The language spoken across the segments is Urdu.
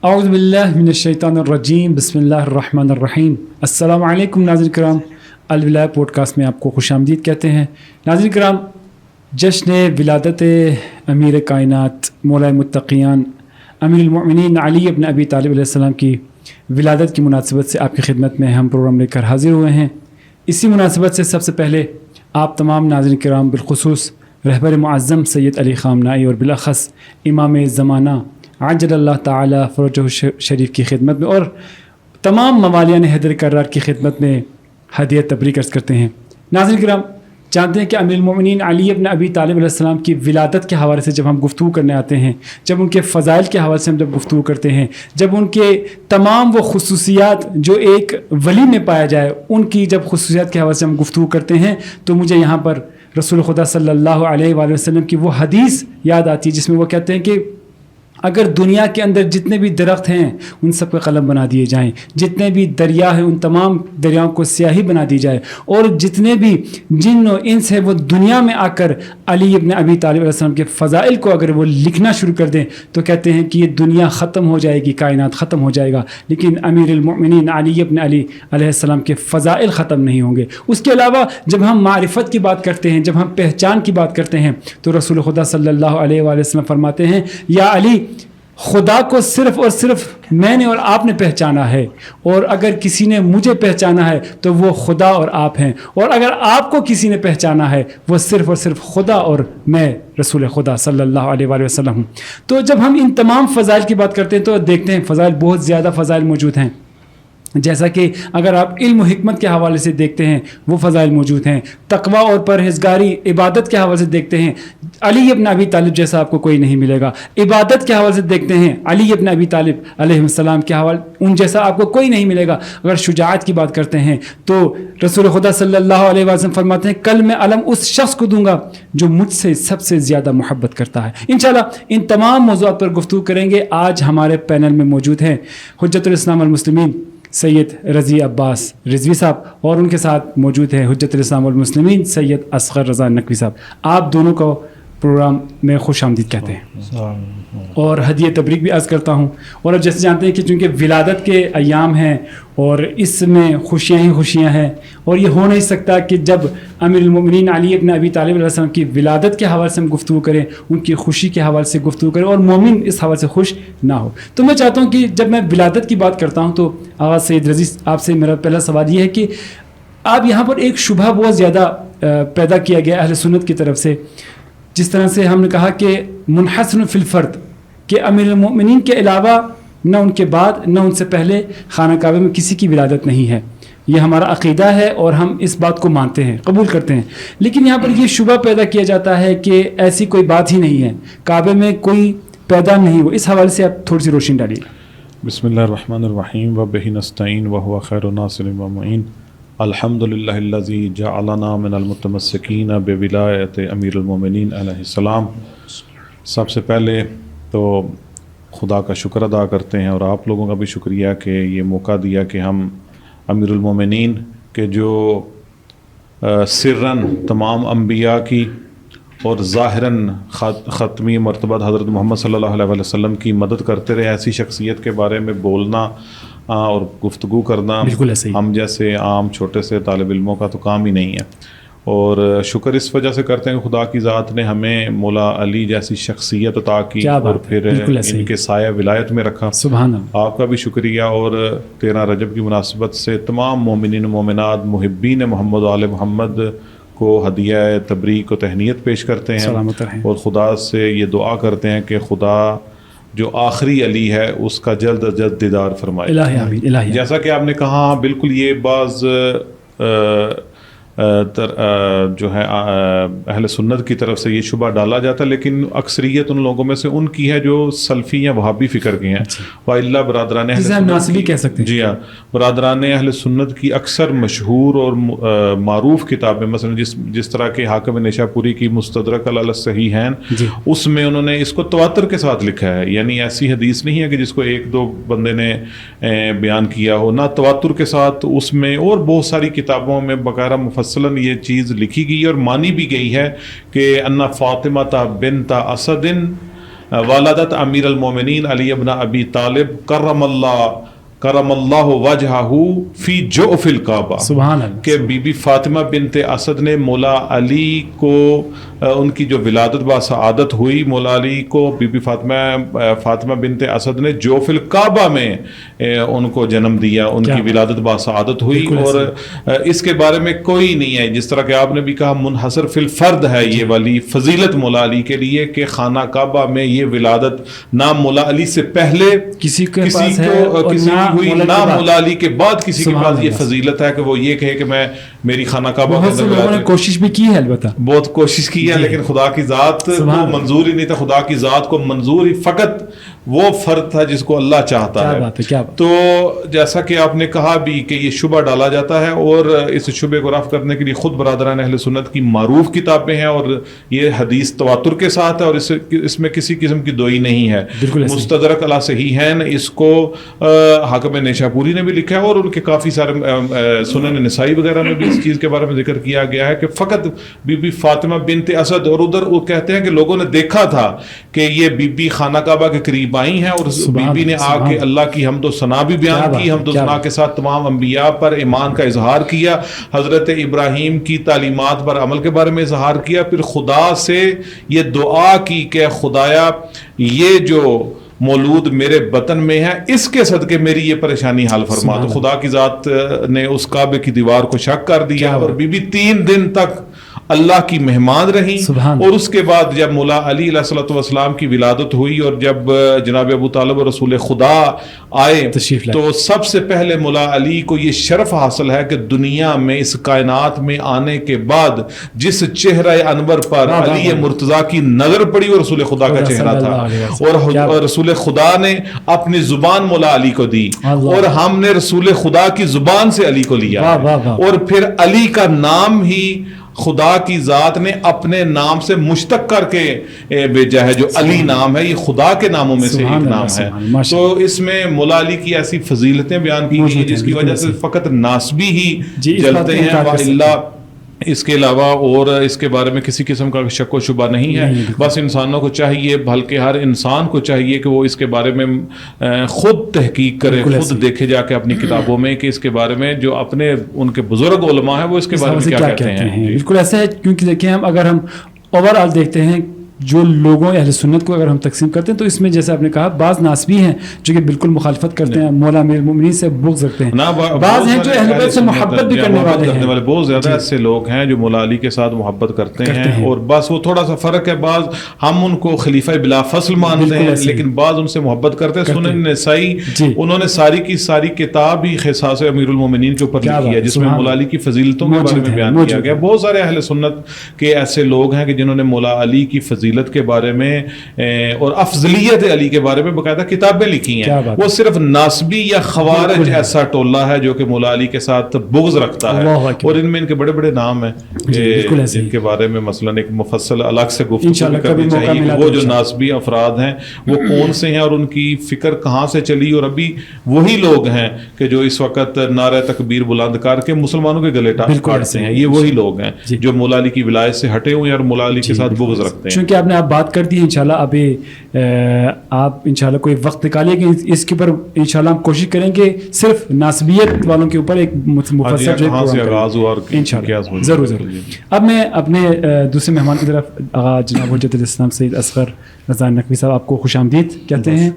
اعوذ باللہ من الشیطان الرجیم بسم اللہ الرحمن الرحیم. السلام علیکم ناظرین کرام، الولایہ پوڈ کاسٹ میں آپ کو خوش آمدید کہتے ہیں. ناظرین کرام، جشن ولادت امیر کائنات مولا متقیان امیر المؤمنین علی ابن ابی طالب علیہ السلام کی ولادت کی مناسبت سے آپ کی خدمت میں ہم پروگرام لے کر حاضر ہوئے ہیں. اسی مناسبت سے سب سے پہلے آپ تمام ناظرین کرام، بالخصوص رہبر معظم سید علی خامنائی اور بالاخص امام زمانہ عجل اللہ تعالی فرجہ شریف کی خدمت میں اور تمام موالیان حیدر کرار کی خدمت میں ہدیہ تبریک عرض کرتے ہیں. ناظرین کرام، جانتے ہیں کہ امیر المؤمنین علی ابن ابی طالب علیہ السلام کی ولادت کے حوالے سے جب ہم گفتگو کرنے آتے ہیں، جب ان کے فضائل کے حوالے سے ہم جب گفتگو کرتے ہیں، جب ان کے تمام وہ خصوصیات جو ایک ولی میں پایا جائے ان کی جب خصوصیات کے حوالے سے ہم گفتگو کرتے ہیں، تو مجھے یہاں پر رسول خدا صلی اللہ علیہ وآلہ وسلم کی وہ حدیث یاد آتی ہے جس میں وہ کہتے ہیں کہ اگر دنیا کے اندر جتنے بھی درخت ہیں ان سب کے قلم بنا دیے جائیں، جتنے بھی دریا ہیں ان تمام دریاؤں کو سیاہی بنا دی جائے، اور جتنے بھی جن و انس ہیں وہ دنیا میں آ کر علی ابن ابی طالب علیہ السلام کے فضائل کو اگر وہ لکھنا شروع کر دیں تو کہتے ہیں کہ یہ دنیا ختم ہو جائے گی، کائنات ختم ہو جائے گا، لیکن امیر المؤمنین علی ابن علی علیہ السلام کے فضائل ختم نہیں ہوں گے. اس کے علاوہ جب ہم معرفت کی بات کرتے ہیں، جب ہم پہچان کی بات کرتے ہیں، تو رسول خدا صلی اللہ علیہ وآلہ وسلم فرماتے ہیں یا علی، خدا کو صرف اور صرف میں نے اور آپ نے پہچانا ہے، اور اگر کسی نے مجھے پہچانا ہے تو وہ خدا اور آپ ہیں، اور اگر آپ کو کسی نے پہچانا ہے وہ صرف اور صرف خدا اور میں رسول خدا صلی اللہ علیہ وآلہ وسلم ہوں. تو جب ہم ان تمام فضائل کی بات کرتے ہیں تو دیکھتے ہیں فضائل، بہت زیادہ فضائل موجود ہیں. جیسا کہ اگر آپ علم و حکمت کے حوالے سے دیکھتے ہیں وہ فضائل موجود ہیں، تقوی اور پرہیزگاری عبادت کے حوالے سے دیکھتے ہیں علی ابن ابی طالب جیسا آپ کو کوئی نہیں ملے گا. عبادت کے حوالے سے دیکھتے ہیں علی ابن ابی طالب علیہ السلام کے حوالے ان جیسا آپ کو کوئی نہیں ملے گا. اگر شجاعت کی بات کرتے ہیں تو رسول خدا صلی اللہ علیہ وسلم فرماتے ہیں کل میں علم اس شخص کو دوں گا جو مجھ سے سب سے زیادہ محبت کرتا ہے. انشاءاللہ ان تمام موضوعات پر گفتگو کریں گے. آج ہمارے پینل میں موجود ہیں حجت الاسلام والمسلمین سید رضی عباس رضوی صاحب، اور ان کے ساتھ موجود ہے حجت الاسلام والمسلمین سید اصغر رضا نقوی صاحب. آپ دونوں کو پروگرام میں خوش آمدید کہتے ہیں اور ہدیہ تبریک بھی عرض کرتا ہوں. اور اب جیسے جانتے ہیں کہ چونکہ ولادت کے ایام ہیں اور اس میں خوشیاں ہی خوشیاں ہیں، اور یہ ہو نہیں سکتا کہ جب امیر المؤمنین علی ابن ابی طالب علیہ السلام کی ولادت کے حوالے سے ہم گفتگو کریں، ان کی خوشی کے حوالے سے گفتگو کریں اور مومن اس حوالے سے خوش نہ ہو. تو میں چاہتا ہوں کہ جب میں ولادت کی بات کرتا ہوں تو آغاز سید رضی آپ سے میرا پہلا سوال یہ ہے کہ آپ یہاں پر ایک شبہ بہت زیادہ پیدا کیا گیا اہل سنت کی طرف سے، جس طرح سے ہم نے کہا کہ منحصر فی الفرد، کہ امیر المؤمنین کے علاوہ نہ ان کے بعد نہ ان سے پہلے خانہ کعبہ میں کسی کی ولادت نہیں ہے. یہ ہمارا عقیدہ ہے اور ہم اس بات کو مانتے ہیں، قبول کرتے ہیں. لیکن یہاں پر یہ شبہ پیدا کیا جاتا ہے کہ ایسی کوئی بات ہی نہیں ہے، کعبے میں کوئی پیدا نہیں ہوا. اس حوالے سے آپ تھوڑی سی روشنی ڈالیے. بسم اللہ الرحمن الرحیم وبہ نستعین وہو خیر الناصر ومعین. الحمد للہ الذی جعلنا من المتمسکین بولایت امیر المومنین علیہ السلام. سب سے پہلے تو خدا کا شکر ادا کرتے ہیں اور آپ لوگوں کا بھی شکریہ کہ یہ موقع دیا کہ ہم امیر المومنین کے جو سرًا تمام انبیاء کی اور ظاہراً ختمی مرتبہ حضرت محمد صلی اللہ علیہ وسلم کی مدد کرتے رہے، ایسی شخصیت کے بارے میں بولنا اور گفتگو کرنا ہم جیسے عام چھوٹے سے طالب علموں کا تو کام ہی نہیں ہے. اور شکر اس وجہ سے کرتے ہیں کہ خدا کی ذات نے ہمیں مولا علی جیسی شخصیت عطا کی اور پھر ان کے سایہ ولایت میں رکھا. سبحان اللہ. آپ کا بھی شکریہ. اور 13 رجب کی مناسبت سے تمام مومنین و مومنات محبین محمد و آل محمد کو ہدیہ تبریک و تہنیت پیش کرتے ہیں اور خدا سے یہ دعا کرتے ہیں کہ خدا جو آخری علی ہے اس کا جلد از جلد دیدار فرمائے. الہی. جیسا کہ آپ نے کہا بالکل یہ بعض جو ہے اہل سنت کی طرف سے یہ شبہ ڈالا جاتا ہے، لیکن اکثریت ان لوگوں میں سے ان کی ہے جو سلفی یا وہابی فکر کے ہیں. وَإِلَّا برادران جی ہاں، برادران اہل سنت کی اکثر مشہور اور معروف کتابیں، مثلا جس طرح کے حاکم نیشا پوری کی مستدرک علی الصحیحین، اس میں انہوں نے اس کو تواتر کے ساتھ لکھا ہے. یعنی ایسی حدیث نہیں ہے کہ جس کو ایک دو بندے نے بیان کیا ہو، نہ تواتر کے ساتھ. اس میں اور بہت ساری کتابوں میں باقاعدہ مفصلاً یہ چیز لکھی گئی اور مانی بھی گئی ہے کہ ان فاطمہ بنت اسد والدت امیر المومنین علی ابن ابی طالب کرم اللہ وجہہ فی جوف الکعبہ. سبحان اللہ. کہ بی بی فاطمہ بنت اسد نے مولا علی کو ان کی جو ولادت باسعادت ہوئی، مولا علی کو بی بی فاطمہ بنت اسد نے جوف الکعبہ میں ان کو جنم دیا، ان کی ولادت باسعادت ہوئی. اور اس کے بارے میں کوئی نہیں ہے، جس طرح کہ آپ نے بھی کہا منحصر فی الفرد ہے یہ والی فضیلت مولا علی کے لیے کہ خانہ کعبہ میں یہ ولادت نہ مولا علی سے پہلے کسی کو ہوئی، نہ مولا علی کے بعد کسی کے پاس یہ فضیلت ہے کہ وہ یہ کہے کہ میں میری خانہ کعبہ کے اندر لوگوں نے کوشش بھی کی ہے، البتہ بہت کوشش کی ہے، لیکن خدا کی ذات کو منظور ہی نہیں تھا. خدا کی ذات کو منظور ہی فقط وہ فرد تھا جس کو اللہ چاہتا ہے. تو جیسا کہ آپ نے کہا بھی کہ یہ شبہ ڈالا جاتا ہے، اور اس شبے کو رفع کرنے کے لیے خود برادران اہل سنت کی معروف کتابیں ہیں، اور یہ حدیث تواتر کے ساتھ ہے، اور اس میں کسی قسم کی دوئی نہیں ہے. مستدرک علی صحیحین اس کو حاکم نیشاپوری نے بھی لکھا ہے، اور ان کے کافی سارے سنن نسائی وغیرہ میں بھی اس چیز کے بارے میں ذکر کیا گیا ہے کہ فقط بی بی فاطمہ بنت اسد، اور ادھر وہ کہتے ہیں کہ لوگوں نے دیکھا تھا کہ یہ بی بی خانہ کعبہ کے قریب آئی ہیں، اور بی بی نے آ کے اللہ کی حمد و ثنا بھی بیان کی، حمد و ثنا کے ساتھ تمام انبیاء پر ایمان کا اظہار کیا، حضرت ابراہیم کی تعلیمات پر عمل کے بارے میں اظہار کیا، پھر خدا سے یہ دعا کی کہ خدایا یہ جو مولود میرے بطن میں ہے اس کے صدقے میری یہ پریشانی حل فرما. تو خدا کی ذات نے اس کعبے کی دیوار کو شق کر دیا، اور بی بی 3 دن تک اللہ کی مہمان رہی. اور اس کے بعد جب مولا علی علیہ الصلوۃ والسلام کی ولادت ہوئی، اور جب جناب ابو طالب رسول خدا آئے، تو سب سے پہلے مولا علی کو یہ شرف حاصل ہے کہ دنیا میں اس کائنات میں آنے کے بعد جس چہرہ انور پر علی مرتضیٰ کی نظر پڑی وہ رسول خدا کا چہرہ تھا، اور رسول خدا نے اپنی زبان مولا علی کو دی، اور ہم نے رسول خدا کی زبان سے علی کو لیا، اور پھر علی کا نام ہی خدا کی ذات نے اپنے نام سے مشتق کر کے بھیجا ہے، جو علی نام ہے یہ خدا کے ناموں میں سے ایک نام ہے. تو اس میں مولا علی کی ایسی فضیلتیں بیان کی گئی جس کی وجہ سے فقط ناسبی ہی جلتے ہیں، اللہ اس کے علاوہ اور اس کے بارے میں کسی قسم کا شک و شبہ نہیں ہے. بس انسانوں کو چاہیے، بلکہ ہر انسان کو چاہیے کہ وہ اس کے بارے میں خود تحقیق کرے، خود دیکھے جا کے اپنی کتابوں میں کہ اس کے بارے میں جو اپنے ان کے بزرگ علماء ہیں وہ اس کے بارے میں کیا کہتے ہیں. بالکل ایسا ہے، کیونکہ دیکھیں اگر ہم اوور آل دیکھتے ہیں جو لوگوں اہل سنت کو اگر ہم تقسیم کرتے ہیں تو اس میں جیسے آپ نے کہا بعض ناسبی ہیں جو کہ بالکل مخالفت کرتے ہیں، مولا امیر المومنین سے بغض رکھتے ہیں، بعض ہیں جو اہل بیت سے محبت بھی کرنے والے ہیں. بہت زیادہ ایسے لوگ ہیں جو مولا علی کے ساتھ محبت کرتے ہیں، اور بس وہ تھوڑا سا فرق ہے، بعض ہم ان کو خلیفہ بلا فصل مانتے ہیں لیکن بعض ان سے محبت کرتے ہیں. سنن نسائی انہوں نے ساری کی ساری کتاب ہی خصاص امیر المومنین کے اوپر لکھی ہے جس میں مولا علی کی فضیلتوں کے بارے میں بیان کیا گیا. بہت سارے اہل سنت کے ایسے لوگ ہیں کہ جنہوں نے مولا علی کی فضیلت کے بارے میں اور افضلیت علی کے بارے میں باقاعدہ کتابیں لکھی ہیں. وہ صرف ناسبی یا خوارج ایسا ٹولہ ہے جو کہ مولا علی کے ساتھ بغض رکھتا ہے، اور ان میں ان کے بڑے بڑے نام ہیں جن کے بارے میں مثلا ایک مفصل الگ سے گفتگو کرنی چاہیے کہ وہ جو ناسبی افراد ہیں وہ کون سے ہیں اور ان کی فکر کہاں سے چلی، اور ابھی وہی لوگ ہیں کہ جو اس وقت نعرہ تکبیر بلند کر کے مسلمانوں کے گلے کاٹتے ہیں. یہ وہی لوگ ہیں جو مولا علی کی ولایت سے ہٹے ہوئے ہیں اور مولا علی کے ساتھ بغض رکھتے ہیں. چونکہ آپ نے بات کر دی انشاءاللہ، ابھی آپ انشاءاللہ کوئی وقت نکالیے کہ اس کے اوپر انشاءاللہ ہم کوشش کریں کہ صرف ناسبیت والوں کے اوپر ایک مفصل جو انشاءاللہ ضرور. اب میں اپنے دوسرے مہمان کی طرف آغا جناب حجت الاسلام سید اصغر رضا نقوی صاحب آپ کو خوش آمدید کہتے ہیں.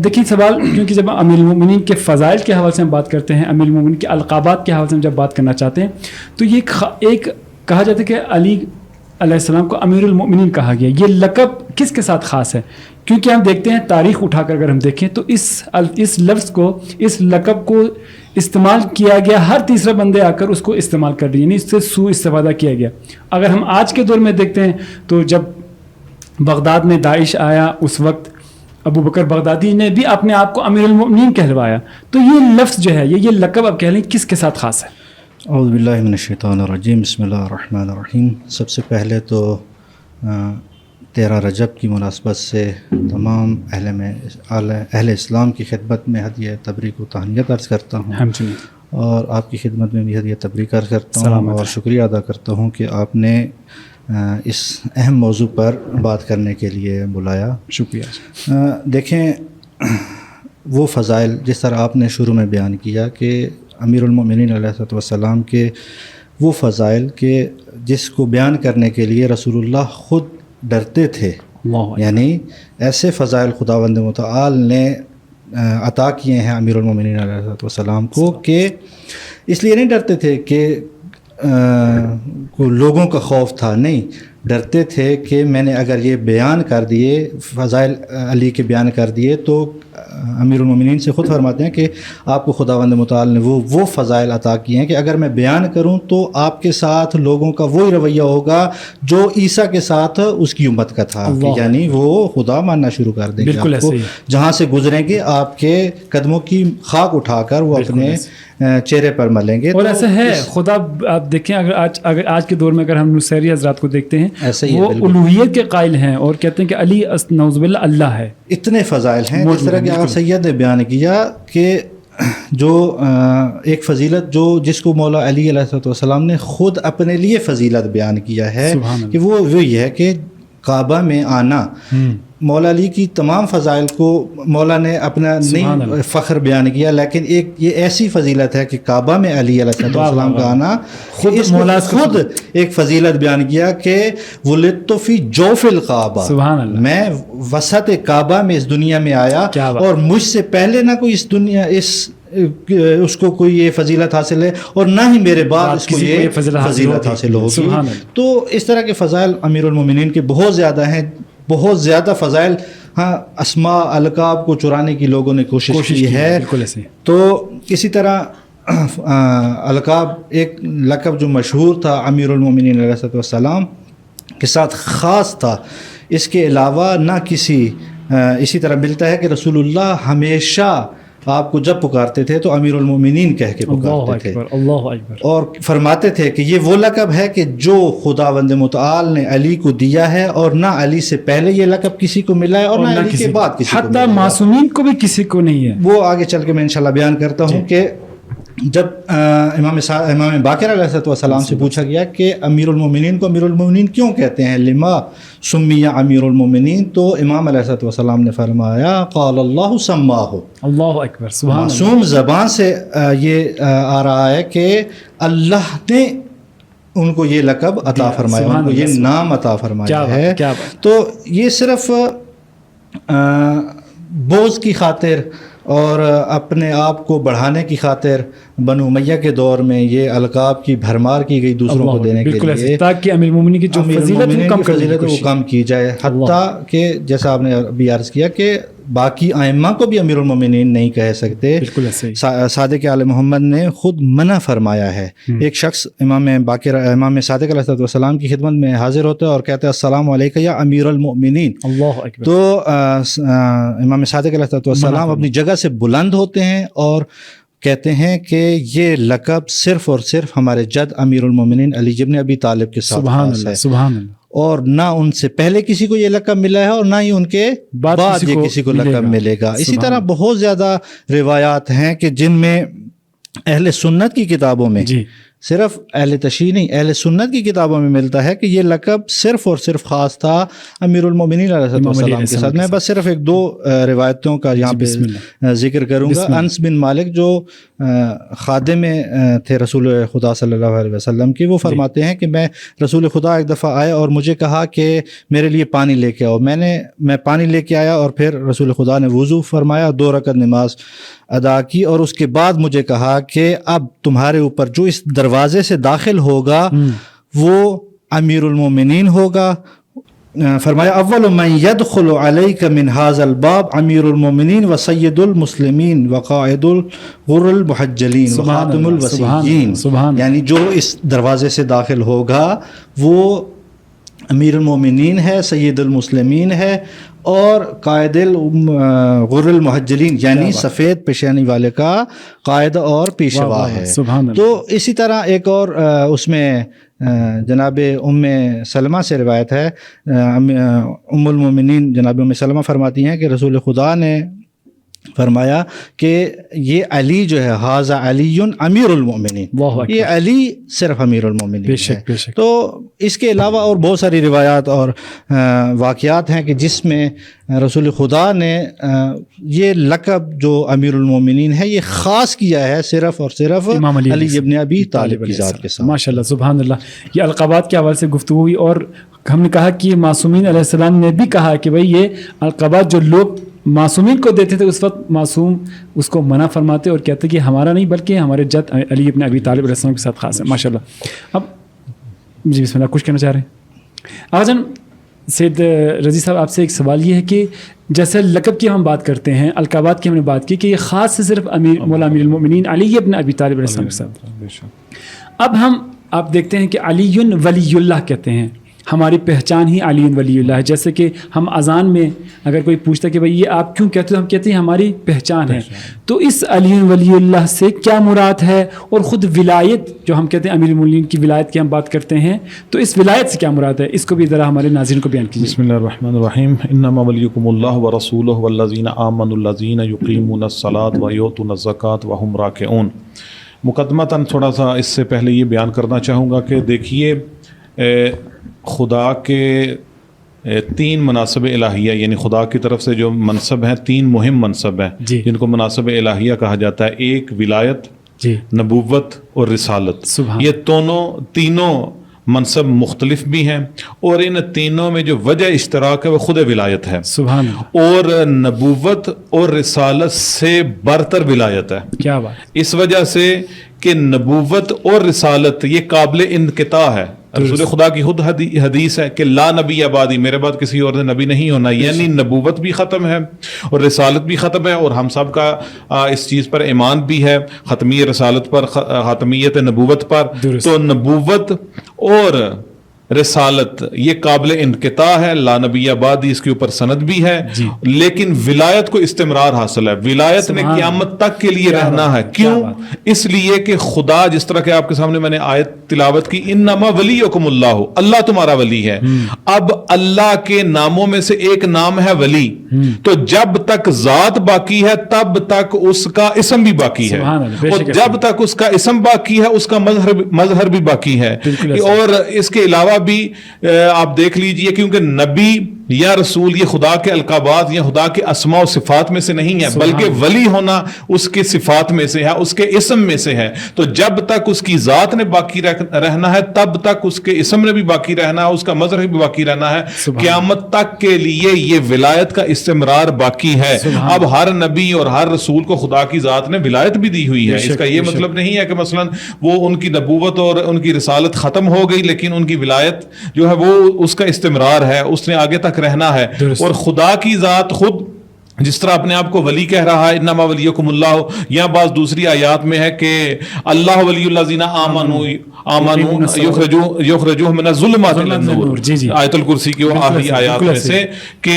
دیکھیں سوال، کیونکہ جب امیر المومنین کے فضائل کے حوالے سے ہم بات کرتے ہیں، امیر المومنین کے القابات کے حوالے سے ہم جب بات کرنا چاہتے ہیں تو یہ ایک کہا جاتا ہے کہ علی علیہ السلام کو امیر المؤمنین کہا گیا. یہ لقب کس کے ساتھ خاص ہے؟ کیونکہ ہم دیکھتے ہیں تاریخ اٹھا کر اگر ہم دیکھیں تو اس لفظ کو، اس لقب کو استعمال کیا گیا، ہر تیسرا بندے آ کر اس کو استعمال کر دیا، یعنی اس سے سوء استفادہ کیا گیا. اگر ہم آج کے دور میں دیکھتے ہیں تو جب بغداد میں داعش آیا اس وقت ابو بکر بغدادی نے بھی اپنے آپ کو امیر المؤمنین کہلوایا. تو یہ لفظ جو ہے یہ لقب اب کہہ لیں کس کے ساتھ خاص ہے؟ اعوذ باللہ من الشیطان الرجیم، بسم اللہ الرحمن الرحیم. سب سے پہلے تو 13 رجب کی مناسبت سے تمام اہل اسلام کی خدمت میں ہدیہ تبریک و تہنیت عرض کرتا ہوں، اور آپ کی خدمت میں بھی ہدیہ تبریک عرض کرتا ہوں، اور شکریہ ادا کرتا ہوں کہ آپ نے اس اہم موضوع پر بات کرنے کے لیے بلایا. شکریہ. دیکھیں وہ فضائل جس طرح آپ نے شروع میں بیان کیا کہ امیر المومنین علیہ الصلوۃ والسلام کے وہ فضائل کہ جس کو بیان کرنے کے لیے رسول اللہ خود ڈرتے تھے. یعنی ایسے فضائل خداوند متعال نے عطا کیے ہیں امیر المومنین علیہ الصلوۃ والسلام کو کہ اس لیے نہیں ڈرتے تھے کہ لوگوں کا خوف تھا، نہیں، ڈرتے تھے کہ میں نے اگر یہ بیان کر دیے، فضائل علی کے بیان کر دیے، تو امیر المومنین سے خود فرماتے ہیں کہ آپ کو خداوند متعال نے وہ فضائل عطا کیے ہیں کہ اگر میں بیان کروں تو آپ کے ساتھ لوگوں کا وہی رویہ ہوگا جو عیسیٰ کے ساتھ اس کی امت کا تھا، یعنی وہ خدا ماننا شروع کر دیں گے. آپ کو جہاں سے گزریں گے آپ کے قدموں کی خاک اٹھا کر وہ اپنے چہرے پر ملیں گے. اور ایسا ہے خدا، آپ دیکھیں اگر آج کے دور میں اگر ہم نصیری حضرات کو دیکھتے ہیں وہ الوہیت کے قائل ہیں اور کہتے ہیں کہ علی نعوذ باللہ اللہ ہے. اتنے فضائل ہیں جس طرح کہ آپ سید نے بیان کیا کہ جو ایک فضیلت جو جس کو مولا علی علیہ الصلوۃ والسلام نے خود اپنے لیے فضیلت بیان کیا ہے کہ وہ یہ ہے کہ کعبہ میں آنا. مولا علی کی تمام فضائل کو مولا نے اپنا نہیں فخر بیان کیا، لیکن ایک یہ ایسی فضیلت ہے کہ کعبہ میں علی علیہ السلام کا آنا خود ایک فضیلت بیان کیا کہ ولدت فی جوف الکعبہ، میں وسط کعبہ میں اس دنیا میں آیا اور مجھ سے پہلے نہ کوئی اس دنیا اس کو کوئی یہ فضیلت حاصل ہے اور نہ ہی میرے بعد اس کو یہ فضیلت حاصل ہوگی. تو اس طرح کے فضائل امیر المومنین کے بہت زیادہ ہیں، بہت زیادہ فضائل. ہاں، اسماء القاب کو چرانے کی لوگوں نے کوشش کی ہے. تو اسی طرح القاب ایک لقب جو مشہور تھا امیر المومنین علیہ السلام کے ساتھ خاص تھا، اس کے علاوہ نہ اسی طرح ملتا ہے کہ رسول اللہ ہمیشہ آپ کو جب پکارتے تھے تو امیر المومنین کہہ کے پکارتے تھے. اللہ اکبر. اور فرماتے تھے کہ یہ وہ لقب ہے کہ جو خداوند متعال نے علی کو دیا ہے اور نہ علی سے پہلے یہ لقب کسی کو ملا ہے اور نہ علی کے بعد کسی کو، حتیٰ معصومین کو بھی کسی کو نہیں ہے. وہ آگے چل کے میں انشاءاللہ بیان کرتا ہوں کہ جب امام باقر علیہ السلام سے پوچھا گیا کہ امیر المومنین کو امیر المومنین کیوں کہتے ہیں، لما سمیہ امیر المومنین، تو امام علیہ السلام نے فرمایا قال اللہ سماہ. اللہ اکبر. سبحان اللہ. معصوم زبان سے یہ آ رہا ہے کہ اللہ نے ان کو یہ لقب عطا فرمایا، ان کو یہ نام عطا فرمایا ہے. تو یہ صرف بوجھ کی خاطر اور اپنے آپ کو بڑھانے کی خاطر بنو امیہ کے دور میں یہ القاب کی بھرمار کی گئی دوسروں کو دینے کے لیے، تاکہ امیر المومنین کی جو فضیلت وہ کم کی جائے. حتیٰ کہ جیسا آپ نے ابھی عرض کیا کہ باقی ائمہ کو بھی امیر المومنین نہیں کہہ سکتے. صادق آل محمد نے خود منع فرمایا ہے. ایک شخص امام صادق علیہ السلام کی خدمت میں حاضر ہوتا ہے اور کہتا ہے السلام علیکم یا امیر المؤمنین. تو امام صادق علیہ السلام اپنی جگہ سے بلند ہوتے ہیں اور کہتے ہیں کہ یہ لقب صرف اور صرف ہمارے جد امیر المومنین علی ابن ابی طالب کے ساتھ خاص ہے، اور نہ ان سے پہلے کسی کو یہ لقب ملا ہے اور نہ ہی ان کے بعد یہ کسی کو لقب ملے گا. اسی طرح بہت زیادہ روایات ہیں کہ جن میں اہل سنت کی کتابوں میں، صرف اہل تشیع نہیں، اہل سنت کی کتابوں میں ملتا ہے کہ یہ لقب صرف اور صرف خاص تھا امیر المومنین علیہ السلام کے ساتھ. میں بس صرف ایک دو روایتوں کا یہاں پہ ذکر کروں گا. انس بن مالک جو خادم تھے رسول خدا صلی اللہ علیہ وسلم کی، وہ فرماتے ہیں کہ میں رسول خدا ایک دفعہ آئے اور مجھے کہا کہ میرے لیے پانی لے کے آؤ. میں پانی لے کے آیا اور پھر رسول خدا نے وضو فرمایا، 2 رکعت نماز ادا کی اور اس کے بعد مجھے کہا کہ اب تمہارے اوپر جو اس دروازے سے داخل ہوگا وہ امیر المومنین ہوگا. فرمایا اول من يدخل عليك من هذا الباب امیر المومنین و سید المسلمین و قائد الغر المحجلین و خاتم الوصیین. یعنی جو اس دروازے سے داخل ہوگا وہ امیر المومنین ہے، سید المسلمین ہے اور قائد الغر المحجلین یعنی سفید پیشانی والے کا قائد اور پیشوا ہے. تو اسی طرح ایک اور اس میں جناب ام سلمہ سے روایت ہے. ام المومنین جناب ام سلمہ فرماتی ہیں کہ رسول خدا نے فرمایا کہ یہ علی جو ہے حاذا علی امیر المؤمنین، یہ علی صرف امیر المؤمنین ہے۔ تو اس کے علاوہ اور بہت ساری روایات اور واقعات ہیں کہ جس میں رسول خدا نے یہ لقب جو امیر المؤمنین ہے یہ خاص کیا ہے صرف اور صرف امام علی ابن ابی طالب کی ذات کے ساتھ۔ ماشاء اللہ، سبحان اللہ۔ یہ القابات کے حوالے سے گفتگو ہوئی اور ہم نے کہا کہ معصومین علیہ السلام نے بھی کہا کہ بھئی یہ القابات جو لوگ معصومین کو دیتے تھے اس وقت معصوم اس کو منع فرماتے اور کہتے کہ ہمارا نہیں بلکہ ہمارے جد علی ابن ابی طالب علیہ السلام کے ساتھ خاص ہے۔ ماشاء اللہ۔ اب جی بسم اللہ، کچھ کہنا چاہ رہے ہیں آغاز سید رضی صاحب؟ آپ سے ایک سوال یہ ہے کہ جیسے لقب کی ہم بات کرتے ہیں، القابات کی ہم نے بات کی کہ یہ خاص سے صرف مولا امیر المؤمنین علی ابن ابی طالب علیہ السلام کے ساتھ۔ اب آپ دیکھتے ہیں کہ علی ولی اللہ کہتے ہیں، ہماری پہچان ہی علی ولی اللہ ہے۔ جیسے کہ ہم اذان میں اگر کوئی پوچھتا ہے کہ بھئی یہ آپ کیوں کہتے ہو، ہم کہتے ہیں ہماری پہچان ہے۔ تو اس علی ولی اللہ سے کیا مراد ہے؟ اور خود ولایت جو ہم کہتے ہیں امیر المؤمنین کی ولایت کی ہم بات کرتے ہیں، تو اس ولایت سے کیا مراد ہے؟ اس کو بھی ذرا ہمارے ناظرین کو بیان کیجیے۔ بسم اللہ الرحمن الرحیم۔ انما ولیکم اللہ ورسولہ والذین آمنوا الذین یقیمون الصلاۃ ویؤتون الزکاۃ وہم راکعون۔ مقدمتاً تھوڑا سا اس سے پہلے یہ بیان کرنا چاہوں گا کہ دیکھیے خدا کے 3 مناصب الہیہ، یعنی خدا کی طرف سے جو منصب ہیں 3 مہم منصب ہیں جن کو مناصب الہیہ کہا جاتا ہے۔ ایک ولایت، نبوت اور رسالت۔ یہ تینوں منصب مختلف بھی ہیں اور ان تینوں میں جو وجہ اشتراک ہے وہ خود ولایت ہے۔ سبحان اللہ۔ اور نبوت اور رسالت سے برتر ولایت ہے۔ کیا بات! اس وجہ سے کہ نبوت اور رسالت یہ قابل انقطاع ہے۔ رسول خدا کی خود حدیث ہے کہ لا نبی بعدی، میرے بعد کسی اور سے نبی نہیں ہونا، یعنی نبوت بھی ختم ہے اور رسالت بھی ختم ہے، اور ہم سب کا اس چیز پر ایمان بھی ہے، ختمی رسالت پر، ختمیت نبوت پر۔ تو نبوت اور رسالت یہ قابل انقطاع ہے، لا نبی بعدی اس کے اوپر سند بھی ہے، لیکن ولایت کو استمرار حاصل ہے۔ ولایت نے قیامت تک کے لیے رہنا ہے۔ کیوں؟ اس لیے کہ خدا، جس طرح کہ آپ کے سامنے میں نے آیت تلاوت کی، انما ولیکم اللہ، اللہ تمہارا ولی ہے۔ اب اللہ کے ناموں میں سے ایک نام ہے ولی، تو جب تک ذات باقی ہے تب تک اس کا اسم بھی باقی ہے، اور جب تک اس کا اسم باقی ہے اس کا مظہر بھی باقی ہے۔ اور اس کے علاوہ بھی آپ دیکھ لیجئے، کیونکہ نبی یا رسول یہ خدا کے القابات یا خدا کے اسماء و صفات میں سے نہیں ہے، بلکہ ولی ہونا اس کے صفات میں سے ہے، اس کے اسم میں سے ہے۔ تو جب تک اس کی ذات نے باقی رہنا ہے تب تک اس کے اسم نے بھی باقی رہنا ہے، اس کا مظہر بھی باقی رہنا ہے۔ قیامت تک کے لیے یہ ولایت کا استمرار باقی ہے۔ اب ہر نبی اور ہر رسول کو خدا کی ذات نے ولایت بھی دی ہوئی ہے۔ اس کا یہ مطلب نہیں ہے کہ مثلا وہ ان کی نبوت اور ان کی رسالت ختم ہو گئی لیکن ان کی ولایت جو ہے وہ اس کا استمرار ہے، اس نے آگے تک رہنا ہے۔ اور خدا کی ذات خود جس طرح اپنے آپ کو ولی کہہ رہا ہے، انما ولیکم اللہ، یا بعض دوسری آیات میں ہے کہ اللہ ولی الذین آمنوا یخرجوہم من الظلمات الی النور، آیت الکرسی کی وہ آخری آیات میں سے، کہ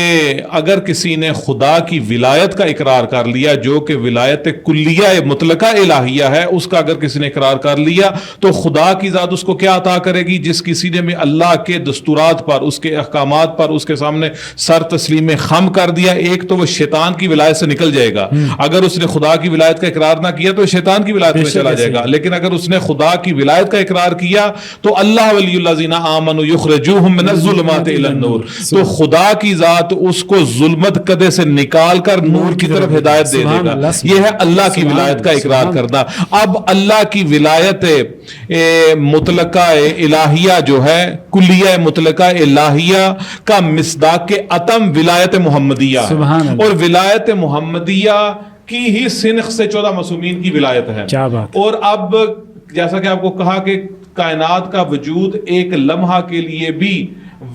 اگر کسی نے خدا کی ولایت کا اقرار کر لیا جو کہ ولایت کلیہ مطلقہ الہیہ ہے، اس کا اگر کسی نے اقرار کر لیا تو خدا کی ذات اس کو کیا عطا کرے گی؟ جس کسی نے بھی اللہ کے دستورات پر، اس کے احکامات پر اس کے سامنے سر تسلیم خم کر دیا، ایک تو وہ شیطان کی ولایت سے نکل جائے گا۔ اگر اس نے خدا کی ولایت کا اقرار نہ کیا تو شیطان کی ولایت میں چلا جائے گا، لیکن اگر اس نے خدا کی ولایت کا اقرار کیا تو اللہ ولی الذین آمنوا یخرجوہم من الظلمات الی النور، تو خدا کی ذات اس کو ظلمت کدے سے نکال کر نور کی طرف ہدایت دے دے گا۔ یہ ہے اللہ کی ولایت کا اقرار کرنا۔ اب اللہ کی ولایت مطلقہ الہیہ جو ہے، کلیہ مطلقہ الہیہ کا مصداق اتم ولایت محمدیہ، اور ولایت محمدیہ کی ہی سنخ سے 14 معصومین کی ولایت ہے۔ کیا بات! اور اب جیسا کہ آپ کو کہا کہ کائنات کا وجود ایک لمحہ کے لیے بھی